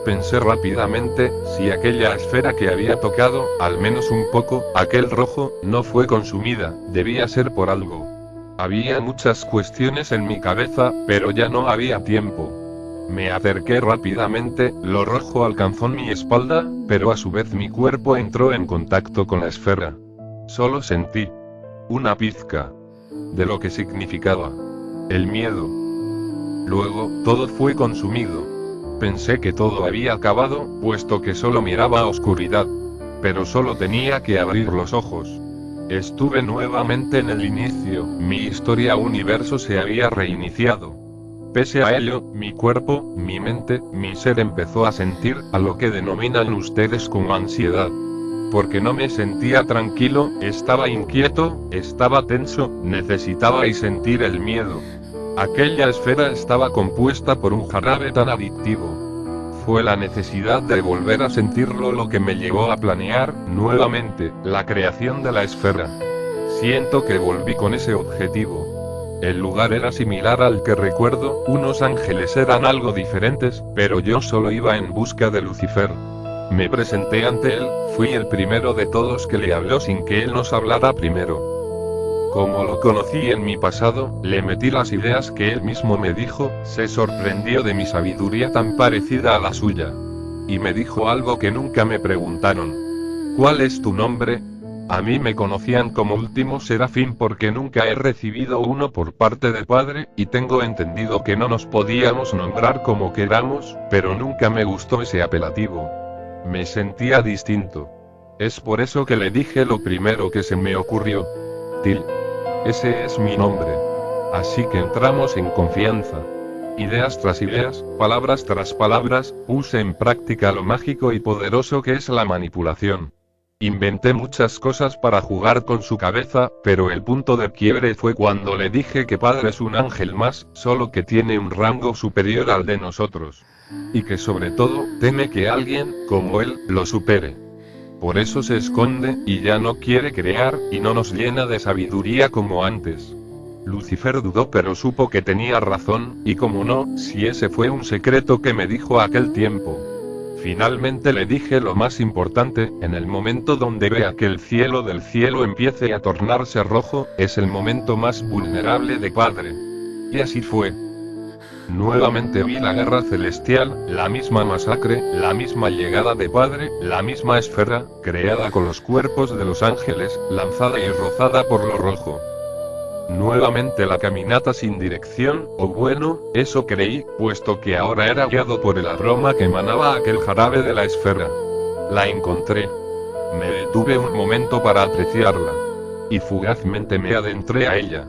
Pensé rápidamente, si aquella esfera que había tocado, al menos un poco, aquel rojo, no fue consumida, debía ser por algo. Había muchas cuestiones en mi cabeza, pero ya no había tiempo. Me acerqué rápidamente, lo rojo alcanzó mi espalda, pero a su vez mi cuerpo entró en contacto con la esfera. Solo sentí una pizca de lo que significaba el miedo. Luego, todo fue consumido. Pensé que todo había acabado, puesto que solo miraba a oscuridad. Pero solo tenía que abrir los ojos. Estuve nuevamente en el inicio, mi historia universo se había reiniciado. Pese a ello, mi cuerpo, mi mente, mi ser empezó a sentir a lo que denominan ustedes como ansiedad. Porque no me sentía tranquilo, estaba inquieto, estaba tenso, necesitaba y sentir el miedo. Aquella esfera estaba compuesta por un jarabe tan adictivo. Fue la necesidad de volver a sentirlo lo que me llevó a planear, nuevamente, la creación de la esfera. Siento que volví con ese objetivo. El lugar era similar al que recuerdo, unos ángeles eran algo diferentes, pero yo solo iba en busca de Lucifer. Me presenté ante él, fui el primero de todos que le habló sin que él nos hablara primero. Como lo conocí en mi pasado, le metí las ideas que él mismo me dijo, se sorprendió de mi sabiduría tan parecida a la suya. Y me dijo algo que nunca me preguntaron. ¿Cuál es tu nombre? A mí me conocían como último serafín porque nunca he recibido uno por parte de padre, y tengo entendido que no nos podíamos nombrar como queramos, pero nunca me gustó ese apelativo. Me sentía distinto. Es por eso que le dije lo primero que se me ocurrió. Til. Ese es mi nombre. Así que entramos en confianza. Ideas tras ideas, palabras tras palabras, puse en práctica lo mágico y poderoso que es la manipulación. Inventé muchas cosas para jugar con su cabeza, pero el punto de quiebre fue cuando le dije que padre es un ángel más, solo que tiene un rango superior al de nosotros. Y que sobre todo, teme que alguien, como él, lo supere. Por eso se esconde, y ya no quiere crear, y no nos llena de sabiduría como antes. Lucifer dudó pero supo que tenía razón, y como no, si ese fue un secreto que me dijo aquel tiempo. Finalmente le dije lo más importante, en el momento donde vea que el cielo del cielo empiece a tornarse rojo, es el momento más vulnerable de padre. Y así fue. Nuevamente vi la guerra celestial, la misma masacre, la misma llegada de padre, la misma esfera, creada con los cuerpos de los ángeles, lanzada y rozada por lo rojo. Nuevamente la caminata sin dirección, o bueno, eso creí, puesto que ahora era guiado por el aroma que emanaba aquel jarabe de la esfera. La encontré. Me detuve un momento para apreciarla. Y fugazmente me adentré a ella.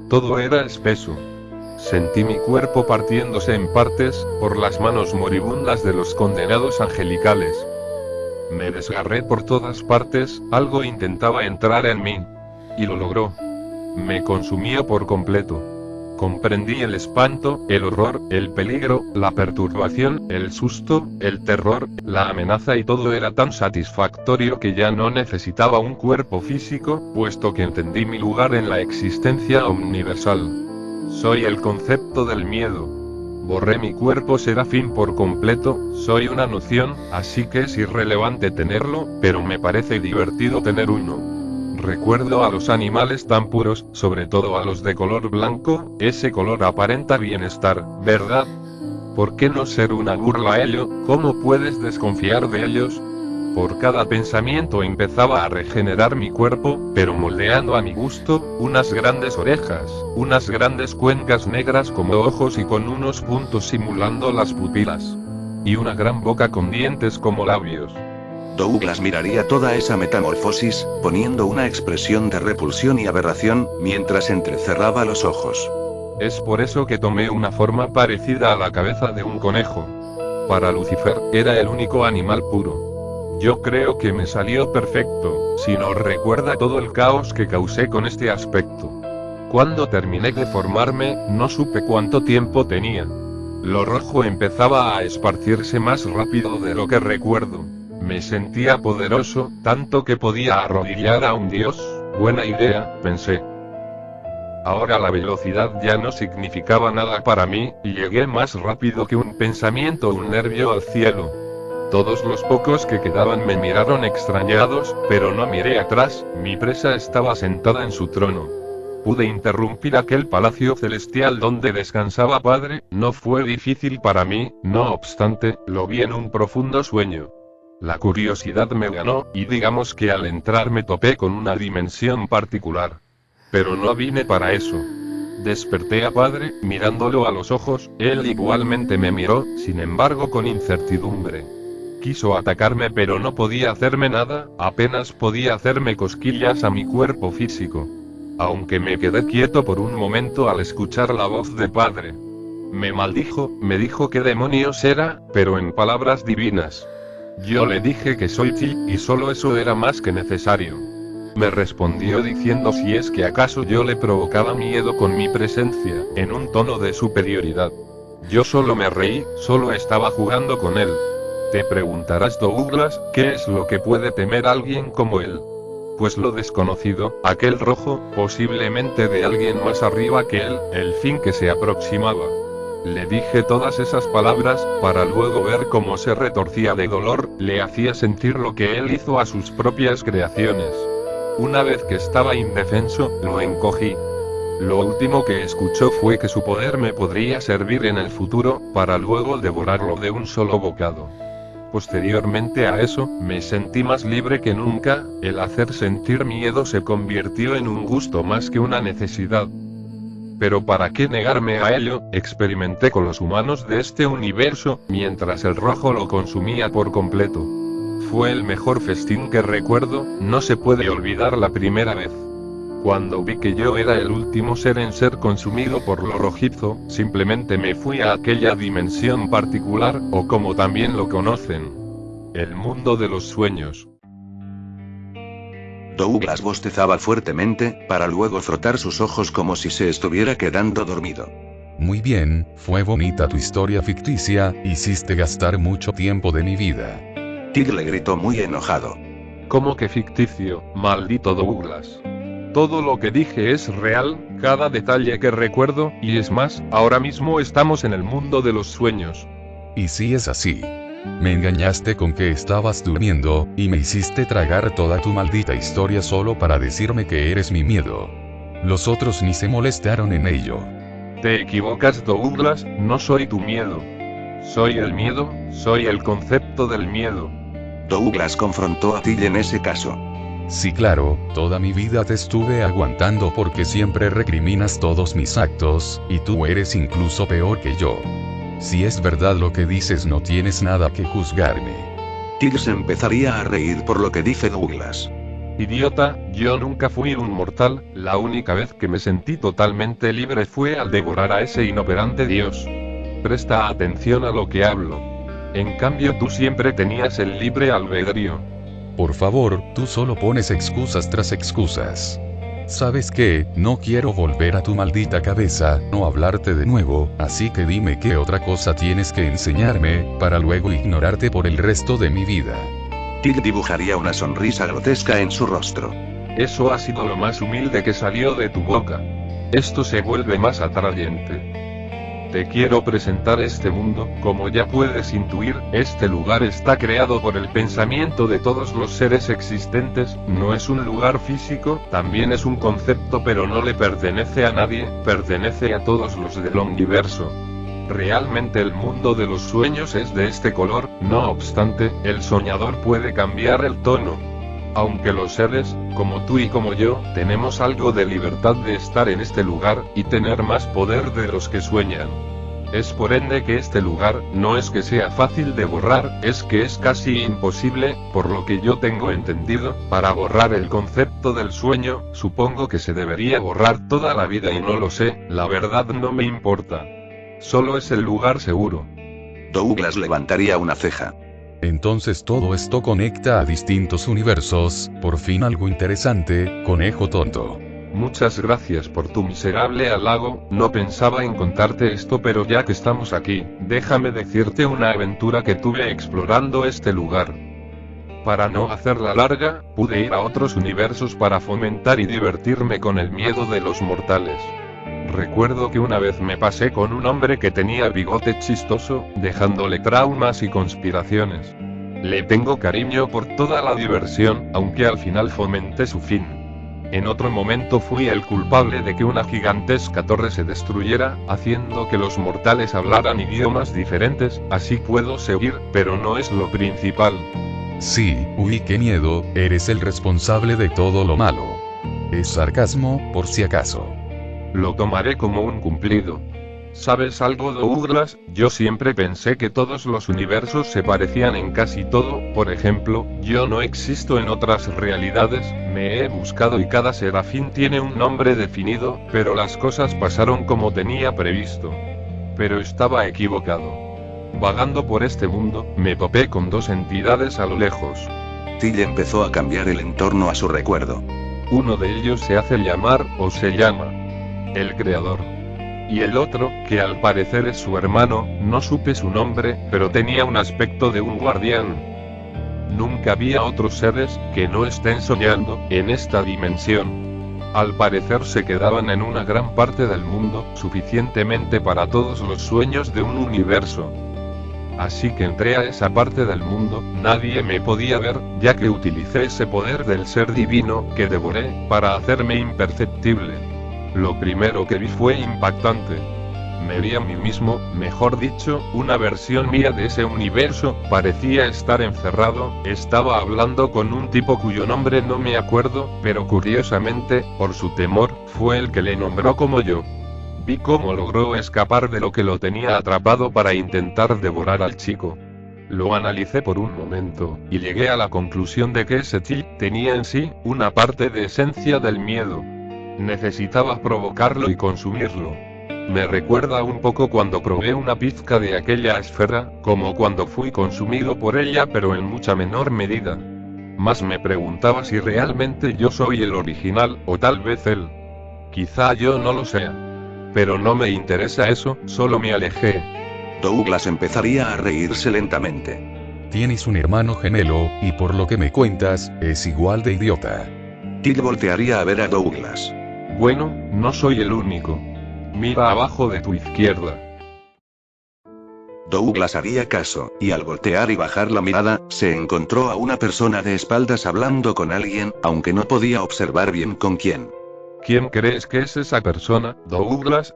Todo era espeso. Sentí mi cuerpo partiéndose en partes, por las manos moribundas de los condenados angelicales. Me desgarré por todas partes, algo intentaba entrar en mí. Y lo logró. Me consumía por completo. Comprendí el espanto, el horror, el peligro, la perturbación, el susto, el terror, la amenaza y todo era tan satisfactorio que ya no necesitaba un cuerpo físico, puesto que entendí mi lugar en la existencia universal. Soy el concepto del miedo. Borré mi cuerpo serafín por completo, soy una noción, así que es irrelevante tenerlo, pero me parece divertido tener uno. Recuerdo a los animales tan puros, sobre todo a los de color blanco, ese color aparenta bienestar, ¿verdad? ¿Por qué no ser una burla a ello? ¿Cómo puedes desconfiar de ellos? Por cada pensamiento empezaba a regenerar mi cuerpo, pero moldeando a mi gusto, unas grandes orejas, unas grandes cuencas negras como ojos y con unos puntos simulando las pupilas. Y una gran boca con dientes como labios. Douglas miraría toda esa metamorfosis, poniendo una expresión de repulsión y aberración, mientras entrecerraba los ojos. Es por eso que tomé una forma parecida a la cabeza de un conejo. Para Lucifer, era el único animal puro. Yo creo que me salió perfecto, si no recuerda todo el caos que causé con este aspecto. Cuando terminé de formarme, no supe cuánto tiempo tenía. Lo rojo empezaba a esparcirse más rápido de lo que recuerdo. Me sentía poderoso, tanto que podía arrodillar a un dios. Buena idea, pensé. Ahora la velocidad ya no significaba nada para mí, y llegué más rápido que un pensamiento o un nervio al cielo. Todos los pocos que quedaban me miraron extrañados, pero no miré atrás, mi presa estaba sentada en su trono. Pude interrumpir aquel palacio celestial donde descansaba Padre, no fue difícil para mí, no obstante, lo vi en un profundo sueño. La curiosidad me ganó, y digamos que al entrar me topé con una dimensión particular. Pero no vine para eso. Desperté a Padre, mirándolo a los ojos, él igualmente me miró, sin embargo con incertidumbre. Quiso atacarme pero no podía hacerme nada, apenas podía hacerme cosquillas a mi cuerpo físico. Aunque me quedé quieto por un momento al escuchar la voz de Padre. Me maldijo, me dijo qué demonios era, pero en palabras divinas. Yo le dije que soy Ti, y solo eso era más que necesario. Me respondió diciendo si es que acaso yo le provocaba miedo con mi presencia, en un tono de superioridad. Yo solo me reí, solo estaba jugando con él. Te preguntarás, Douglas, ¿qué es lo que puede temer alguien como él? Pues lo desconocido, aquel rojo, posiblemente de alguien más arriba que él, el fin que se aproximaba. Le dije todas esas palabras, para luego ver cómo se retorcía de dolor, le hacía sentir lo que él hizo a sus propias creaciones. Una vez que estaba indefenso, lo encogí. Lo último que escuchó fue que su poder me podría servir en el futuro, para luego devorarlo de un solo bocado. Posteriormente a eso, me sentí más libre que nunca, el hacer sentir miedo se convirtió en un gusto más que una necesidad. Pero ¿para qué negarme a ello? Experimenté con los humanos de este universo, mientras el rojo lo consumía por completo. Fue el mejor festín que recuerdo, no se puede olvidar la primera vez. Cuando vi que yo era el último ser en ser consumido por lo rojizo, simplemente me fui a aquella dimensión particular, o como también lo conocen, el mundo de los sueños. Douglas bostezaba fuertemente, para luego frotar sus ojos como si se estuviera quedando dormido. Muy bien, fue bonita tu historia ficticia, hiciste gastar mucho tiempo de mi vida. Tig le gritó muy enojado. ¿Cómo que ficticio, maldito Douglas? Todo lo que dije es real, cada detalle que recuerdo, y es más, ahora mismo estamos en el mundo de los sueños. Y si es así. Me engañaste con que estabas durmiendo, y me hiciste tragar toda tu maldita historia solo para decirme que eres mi miedo. Los otros ni se molestaron en ello. Te equivocas, Douglas, no soy tu miedo. Soy el miedo, soy el concepto del miedo. Douglas confrontó a Till en ese caso. Sí, claro, toda mi vida te estuve aguantando porque siempre recriminas todos mis actos, y tú eres incluso peor que yo. Si es verdad lo que dices, no tienes nada que juzgarme. Till se empezaría a reír por lo que dice Douglas. Idiota, yo nunca fui un mortal, la única vez que me sentí totalmente libre fue al devorar a ese inoperante dios. Presta atención a lo que hablo. En cambio tú siempre tenías el libre albedrío. Por favor, tú solo pones excusas tras excusas. ¿Sabes qué? No quiero volver a tu maldita cabeza, no hablarte de nuevo, así que dime qué otra cosa tienes que enseñarme, para luego ignorarte por el resto de mi vida. Till dibujaría una sonrisa grotesca en su rostro. Eso ha sido lo más humilde que salió de tu boca. Esto se vuelve más atrayente. Te quiero presentar este mundo, como ya puedes intuir, este lugar está creado por el pensamiento de todos los seres existentes, no es un lugar físico, también es un concepto pero no le pertenece a nadie, pertenece a todos los del universo. Realmente el mundo de los sueños es de este color, no obstante, el soñador puede cambiar el tono. Aunque los seres, como tú y como yo, tenemos algo de libertad de estar en este lugar, y tener más poder de los que sueñan. Es por ende que este lugar, no es que sea fácil de borrar, es que es casi imposible, por lo que yo tengo entendido, para borrar el concepto del sueño, supongo que se debería borrar toda la vida y no lo sé, la verdad no me importa. Solo es el lugar seguro. Douglas levantaría una ceja. Entonces todo esto conecta a distintos universos, por fin algo interesante, conejo tonto. Muchas gracias por tu miserable halago, no pensaba en contarte esto, pero ya que estamos aquí, déjame decirte una aventura que tuve explorando este lugar. Para no hacerla larga, pude ir a otros universos para fomentar y divertirme con el miedo de los mortales. Recuerdo que una vez me pasé con un hombre que tenía bigote chistoso, dejándole traumas y conspiraciones. Le tengo cariño por toda la diversión, aunque al final fomenté su fin. En otro momento fui el culpable de que una gigantesca torre se destruyera, haciendo que los mortales hablaran idiomas diferentes, así puedo seguir, pero no es lo principal. Sí, uy, qué miedo, eres el responsable de todo lo malo. Es sarcasmo, por si acaso. Lo tomaré como un cumplido. ¿Sabes algo, Douglas? Yo siempre pensé que todos los universos se parecían en casi todo. Por ejemplo, yo no existo en otras realidades, me he buscado y cada serafín tiene un nombre definido, pero las cosas pasaron como tenía previsto. Pero estaba equivocado. Vagando por este mundo, me topé con dos entidades a lo lejos. Till empezó a cambiar el entorno a su recuerdo. Uno de ellos se hace llamar, o se llama, el Creador. Y el otro, que al parecer es su hermano, no supe su nombre, pero tenía un aspecto de un guardián. Nunca había otros seres que no estén soñando en esta dimensión. Al parecer se quedaban en una gran parte del mundo, suficientemente para todos los sueños de un universo. Así que entré a esa parte del mundo, nadie me podía ver, ya que utilicé ese poder del ser divino que devoré, para hacerme imperceptible. Lo primero que vi fue impactante. Me vi a mí mismo, mejor dicho, una versión mía de ese universo, parecía estar encerrado, estaba hablando con un tipo cuyo nombre no me acuerdo, pero curiosamente, por su temor, fue el que le nombró como yo. Vi cómo logró escapar de lo que lo tenía atrapado para intentar devorar al chico. Lo analicé por un momento, y llegué a la conclusión de que ese Till tenía en sí una parte de esencia del miedo. Necesitaba provocarlo y consumirlo. Me recuerda un poco cuando probé una pizca de aquella esfera, como cuando fui consumido por ella, pero en mucha menor medida. Más me preguntaba si realmente yo soy el original, o tal vez él. Quizá yo no lo sea. Pero no me interesa eso, solo me alejé. Douglas empezaría a reírse lentamente. Tienes un hermano gemelo, y por lo que me cuentas, es igual de idiota. Till voltearía a ver a Douglas. Bueno, no soy el único. Mira abajo de tu izquierda. Douglas haría caso, y al voltear y bajar la mirada, se encontró a una persona de espaldas hablando con alguien, aunque no podía observar bien con quién. ¿Quién crees que es esa persona, Douglas?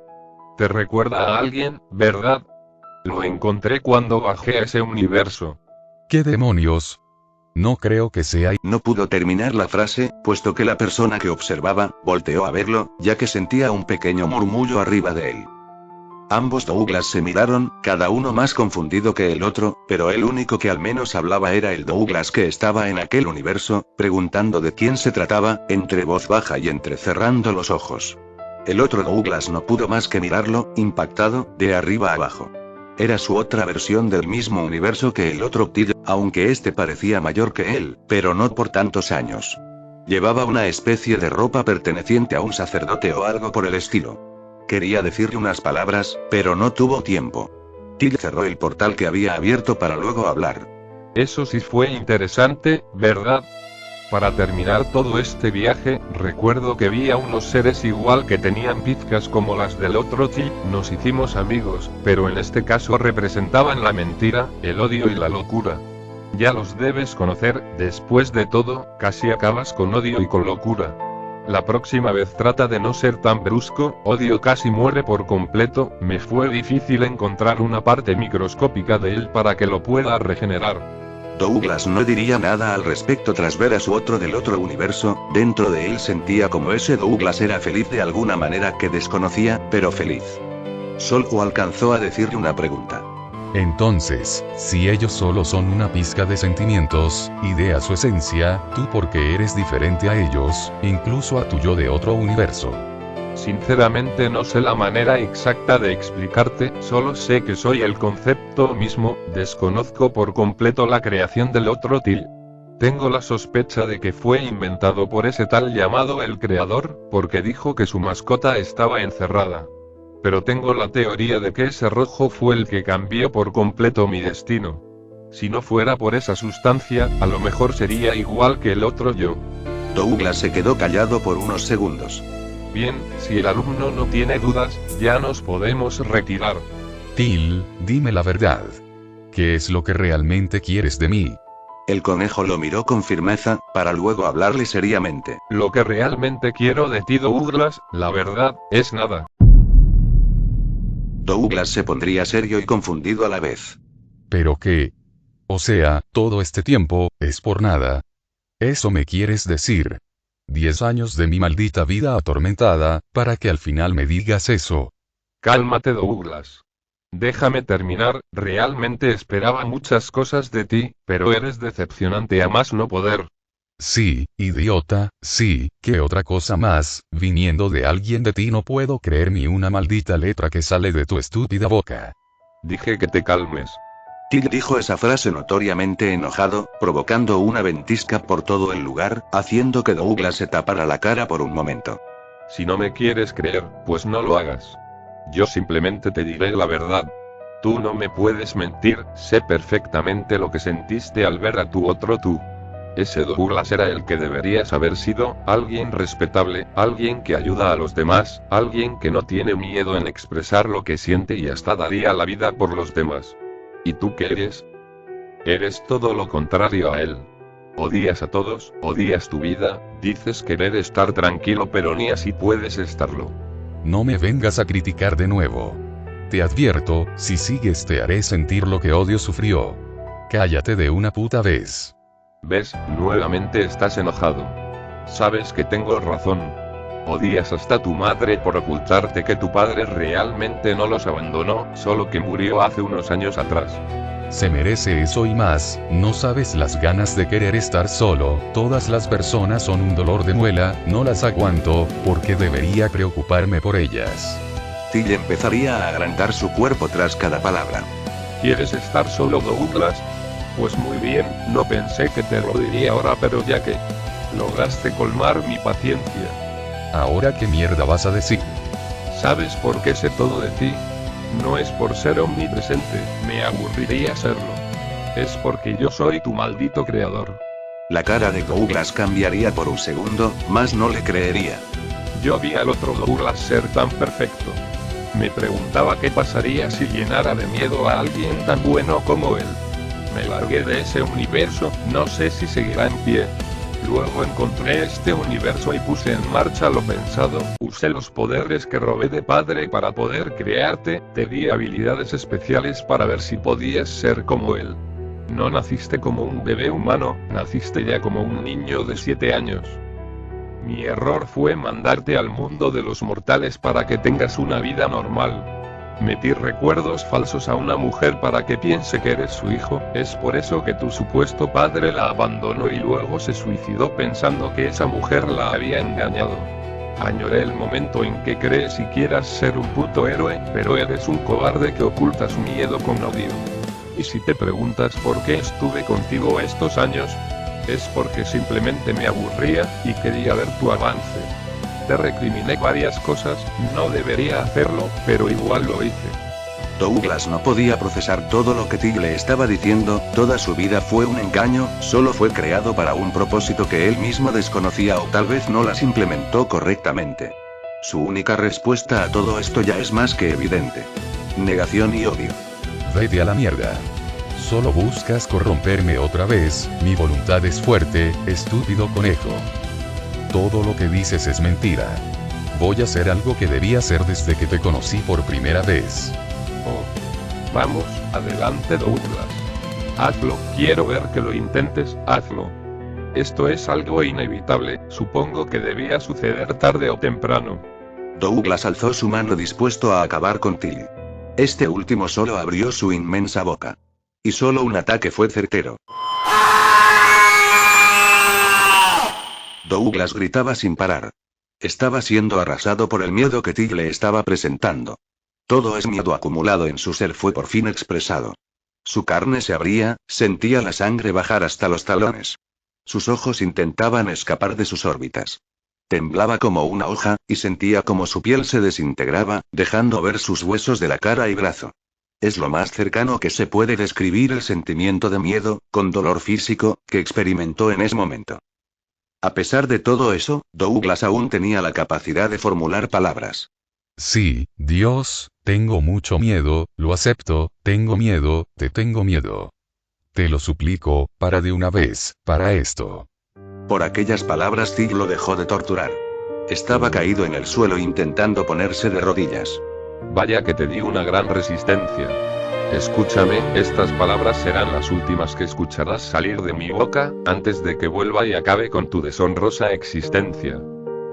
Te recuerda a alguien, ¿verdad? Lo encontré cuando bajé a ese universo. ¿Qué demonios? No creo que sea. No pudo terminar la frase, puesto que la persona que observaba, volteó a verlo, ya que sentía un pequeño murmullo arriba de él. Ambos Douglas se miraron, cada uno más confundido que el otro, pero el único que al menos hablaba era el Douglas que estaba en aquel universo, preguntando de quién se trataba, entre voz baja y entrecerrando los ojos. El otro Douglas no pudo más que mirarlo, impactado, de arriba a abajo. Era su otra versión del mismo universo que el otro Till, aunque este parecía mayor que él, pero no por tantos años. Llevaba una especie de ropa perteneciente a un sacerdote o algo por el estilo. Quería decirle unas palabras, pero no tuvo tiempo. Till cerró el portal que había abierto para luego hablar. Eso sí fue interesante, ¿verdad? Para terminar todo este viaje, recuerdo que vi a unos seres igual que tenían pizcas como las del otro Till, nos hicimos amigos, pero en este caso representaban la mentira, el odio y la locura. Ya los debes conocer, después de todo, casi acabas con odio y con locura. La próxima vez trata de no ser tan brusco, odio casi muere por completo, me fue difícil encontrar una parte microscópica de él para que lo pueda regenerar. Douglas no diría nada al respecto tras ver a su otro del otro universo, dentro de él sentía como ese Douglas era feliz de alguna manera que desconocía, pero feliz. Solo alcanzó a decirle una pregunta. Entonces, si ellos solo son una pizca de sentimientos, y de a su esencia, tú porque eres diferente a ellos, incluso a tu yo de otro universo. Sinceramente no sé la manera exacta de explicarte, solo sé que soy el concepto mismo, desconozco por completo la creación del otro Till. Tengo la sospecha de que fue inventado por ese tal llamado el Creador, porque dijo que su mascota estaba encerrada. Pero tengo la teoría de que ese rojo fue el que cambió por completo mi destino. Si no fuera por esa sustancia, a lo mejor sería igual que el otro yo. Douglas se quedó callado por unos segundos. Bien, si el alumno no tiene dudas, ya nos podemos retirar. Till, dime la verdad. ¿Qué es lo que realmente quieres de mí? El conejo lo miró con firmeza, para luego hablarle seriamente. Lo que realmente quiero de ti, Douglas, la verdad, es nada. Douglas se pondría serio y confundido a la vez. ¿Pero qué? O sea, todo este tiempo, es por nada. ¿Eso me quieres decir? 10 años de mi maldita vida atormentada, para que al final me digas eso. Cálmate, Douglas. Déjame terminar, realmente esperaba muchas cosas de ti, pero eres decepcionante a más no poder. Sí, idiota, sí, ¿qué otra cosa más? Viniendo de alguien de ti no puedo creer ni una maldita letra que sale de tu estúpida boca. Dije que te calmes. Till dijo esa frase notoriamente enojado, provocando una ventisca por todo el lugar, haciendo que Douglas se tapara la cara por un momento. Si no me quieres creer, pues no lo hagas. Yo simplemente te diré la verdad. Tú no me puedes mentir, sé perfectamente lo que sentiste al ver a tu otro tú. Ese Douglas era el que deberías haber sido, alguien respetable, alguien que ayuda a los demás, alguien que no tiene miedo en expresar lo que siente y hasta daría la vida por los demás. ¿Y tú qué eres? Eres todo lo contrario a él. Odias a todos, odias tu vida, dices querer estar tranquilo pero ni así puedes estarlo. No me vengas a criticar de nuevo. Te advierto, si sigues te haré sentir lo que odio sufrió. Cállate de una puta vez. ¿Ves? Nuevamente estás enojado. Sabes que tengo razón. Odias hasta a tu madre por ocultarte que tu padre realmente no los abandonó, solo que murió hace unos años atrás. Se merece eso y más, no sabes las ganas de querer estar solo, todas las personas son un dolor de muela, no las aguanto, porque debería preocuparme por ellas. Till empezaría a agrandar su cuerpo tras cada palabra. ¿Quieres estar solo, Douglas? Pues muy bien, no pensé que te lo diría ahora, pero ya que lograste colmar mi paciencia. ¿Ahora qué mierda vas a decir? ¿Sabes por qué sé todo de ti? No es por ser omnipresente, me aburriría serlo. Es porque yo soy tu maldito creador. La cara de Douglas cambiaría por un segundo, mas no le creería. Yo vi al otro Douglas ser tan perfecto. Me preguntaba qué pasaría si llenara de miedo a alguien tan bueno como él. Me largué de ese universo, no sé si seguirá en pie. Luego encontré este universo y puse en marcha lo pensado, usé los poderes que robé de padre para poder crearte, te di habilidades especiales para ver si podías ser como él. No naciste como un bebé humano, naciste ya como un niño de 7 años. Mi error fue mandarte al mundo de los mortales para que tengas una vida normal. Metí recuerdos falsos a una mujer para que piense que eres su hijo, es por eso que tu supuesto padre la abandonó y luego se suicidó pensando que esa mujer la había engañado. Añoré el momento en que crees y quieras ser un puto héroe, pero eres un cobarde que oculta su miedo con odio. Y si te preguntas por qué estuve contigo estos años, es porque simplemente me aburría y quería ver tu avance. Te recriminé varias cosas, no debería hacerlo, pero igual lo hice. Douglas no podía procesar todo lo que Till le estaba diciendo, toda su vida fue un engaño, solo fue creado para un propósito que él mismo desconocía o tal vez no las implementó correctamente. Su única respuesta a todo esto ya es más que evidente. Negación y odio. Vete a la mierda. Solo buscas corromperme otra vez, mi voluntad es fuerte, estúpido conejo. Todo lo que dices es mentira. Voy a hacer algo que debía hacer desde que te conocí por primera vez. Oh. Vamos, adelante Douglas. Hazlo, quiero ver que lo intentes, hazlo. Esto es algo inevitable, supongo que debía suceder tarde o temprano. Douglas alzó su mano dispuesto a acabar con Till. Este último solo abrió su inmensa boca. Y solo un ataque fue certero. Douglas gritaba sin parar. Estaba siendo arrasado por el miedo que Till le estaba presentando. Todo ese miedo acumulado en su ser fue por fin expresado. Su carne se abría, sentía la sangre bajar hasta los talones. Sus ojos intentaban escapar de sus órbitas. Temblaba como una hoja, y sentía como su piel se desintegraba, dejando ver sus huesos de la cara y brazo. Es lo más cercano que se puede describir el sentimiento de miedo, con dolor físico, que experimentó en ese momento. A pesar de todo eso, Douglas aún tenía la capacidad de formular palabras. Sí, Dios, tengo mucho miedo, lo acepto, tengo miedo, te tengo miedo. Te lo suplico, para de una vez, para esto. Por aquellas palabras Tig lo dejó de torturar. Estaba caído en el suelo intentando ponerse de rodillas. Vaya que te di una gran resistencia. Escúchame, estas palabras serán las últimas que escucharás salir de mi boca, antes de que vuelva y acabe con tu deshonrosa existencia.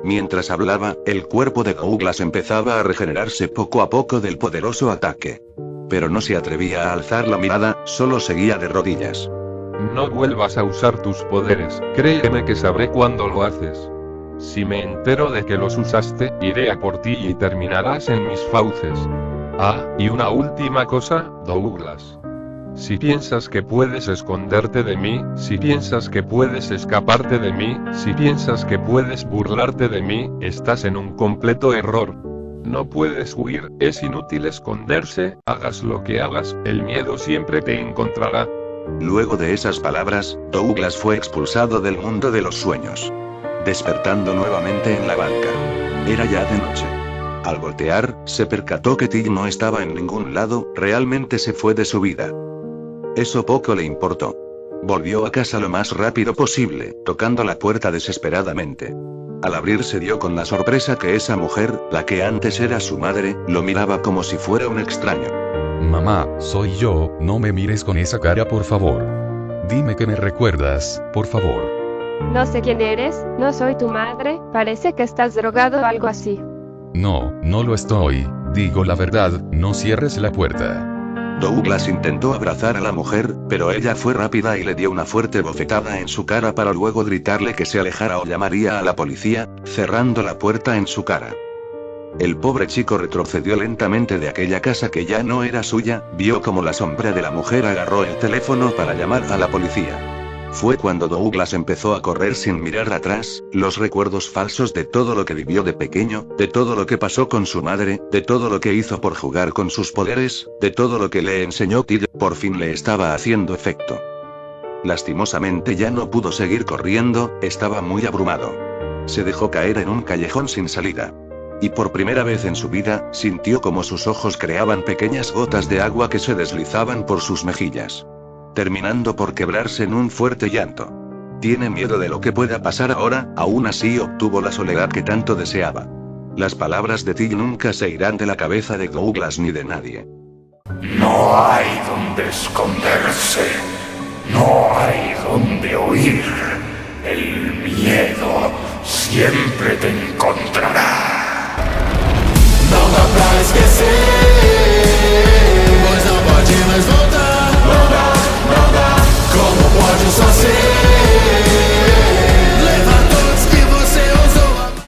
Mientras hablaba, el cuerpo de Douglas empezaba a regenerarse poco a poco del poderoso ataque. Pero no se atrevía a alzar la mirada, solo seguía de rodillas. No vuelvas a usar tus poderes, créeme que sabré cuándo lo haces. Si me entero de que los usaste, iré a por ti y terminarás en mis fauces. Ah, y una última cosa, Douglas. Si piensas que puedes esconderte de mí, si piensas que puedes escaparte de mí, si piensas que puedes burlarte de mí, estás en un completo error. No puedes huir, es inútil esconderse, hagas lo que hagas, el miedo siempre te encontrará. Luego de esas palabras, Douglas fue expulsado del mundo de los sueños. Despertando nuevamente en la banca. Era ya de noche. Al voltear, se percató que Tig no estaba en ningún lado, realmente se fue de su vida. Eso poco le importó. Volvió a casa lo más rápido posible, tocando la puerta desesperadamente. Al abrir se dio con la sorpresa que esa mujer, la que antes era su madre, lo miraba como si fuera un extraño. Mamá, soy yo, no me mires con esa cara por favor. Dime que me recuerdas, por favor. No sé quién eres, no soy tu madre, parece que estás drogado o algo así. No, no lo estoy, digo la verdad, no cierres la puerta. Douglas intentó abrazar a la mujer, pero ella fue rápida y le dio una fuerte bofetada en su cara para luego gritarle que se alejara o llamaría a la policía, cerrando la puerta en su cara. El pobre chico retrocedió lentamente de aquella casa que ya no era suya, vio como la sombra de la mujer agarró el teléfono para llamar a la policía. Fue cuando Douglas empezó a correr sin mirar atrás, los recuerdos falsos de todo lo que vivió de pequeño, de todo lo que pasó con su madre, de todo lo que hizo por jugar con sus poderes, de todo lo que le enseñó Tig, por fin le estaba haciendo efecto. Lastimosamente ya no pudo seguir corriendo, estaba muy abrumado. Se dejó caer en un callejón sin salida. Y por primera vez en su vida, sintió como sus ojos creaban pequeñas gotas de agua que se deslizaban por sus mejillas, terminando por quebrarse en un fuerte llanto. Tiene miedo de lo que pueda pasar ahora, aún así obtuvo la soledad que tanto deseaba. Las palabras de Tig nunca se irán de la cabeza de Douglas ni de nadie. No hay donde esconderse, no hay donde huir. El miedo siempre te encontrará.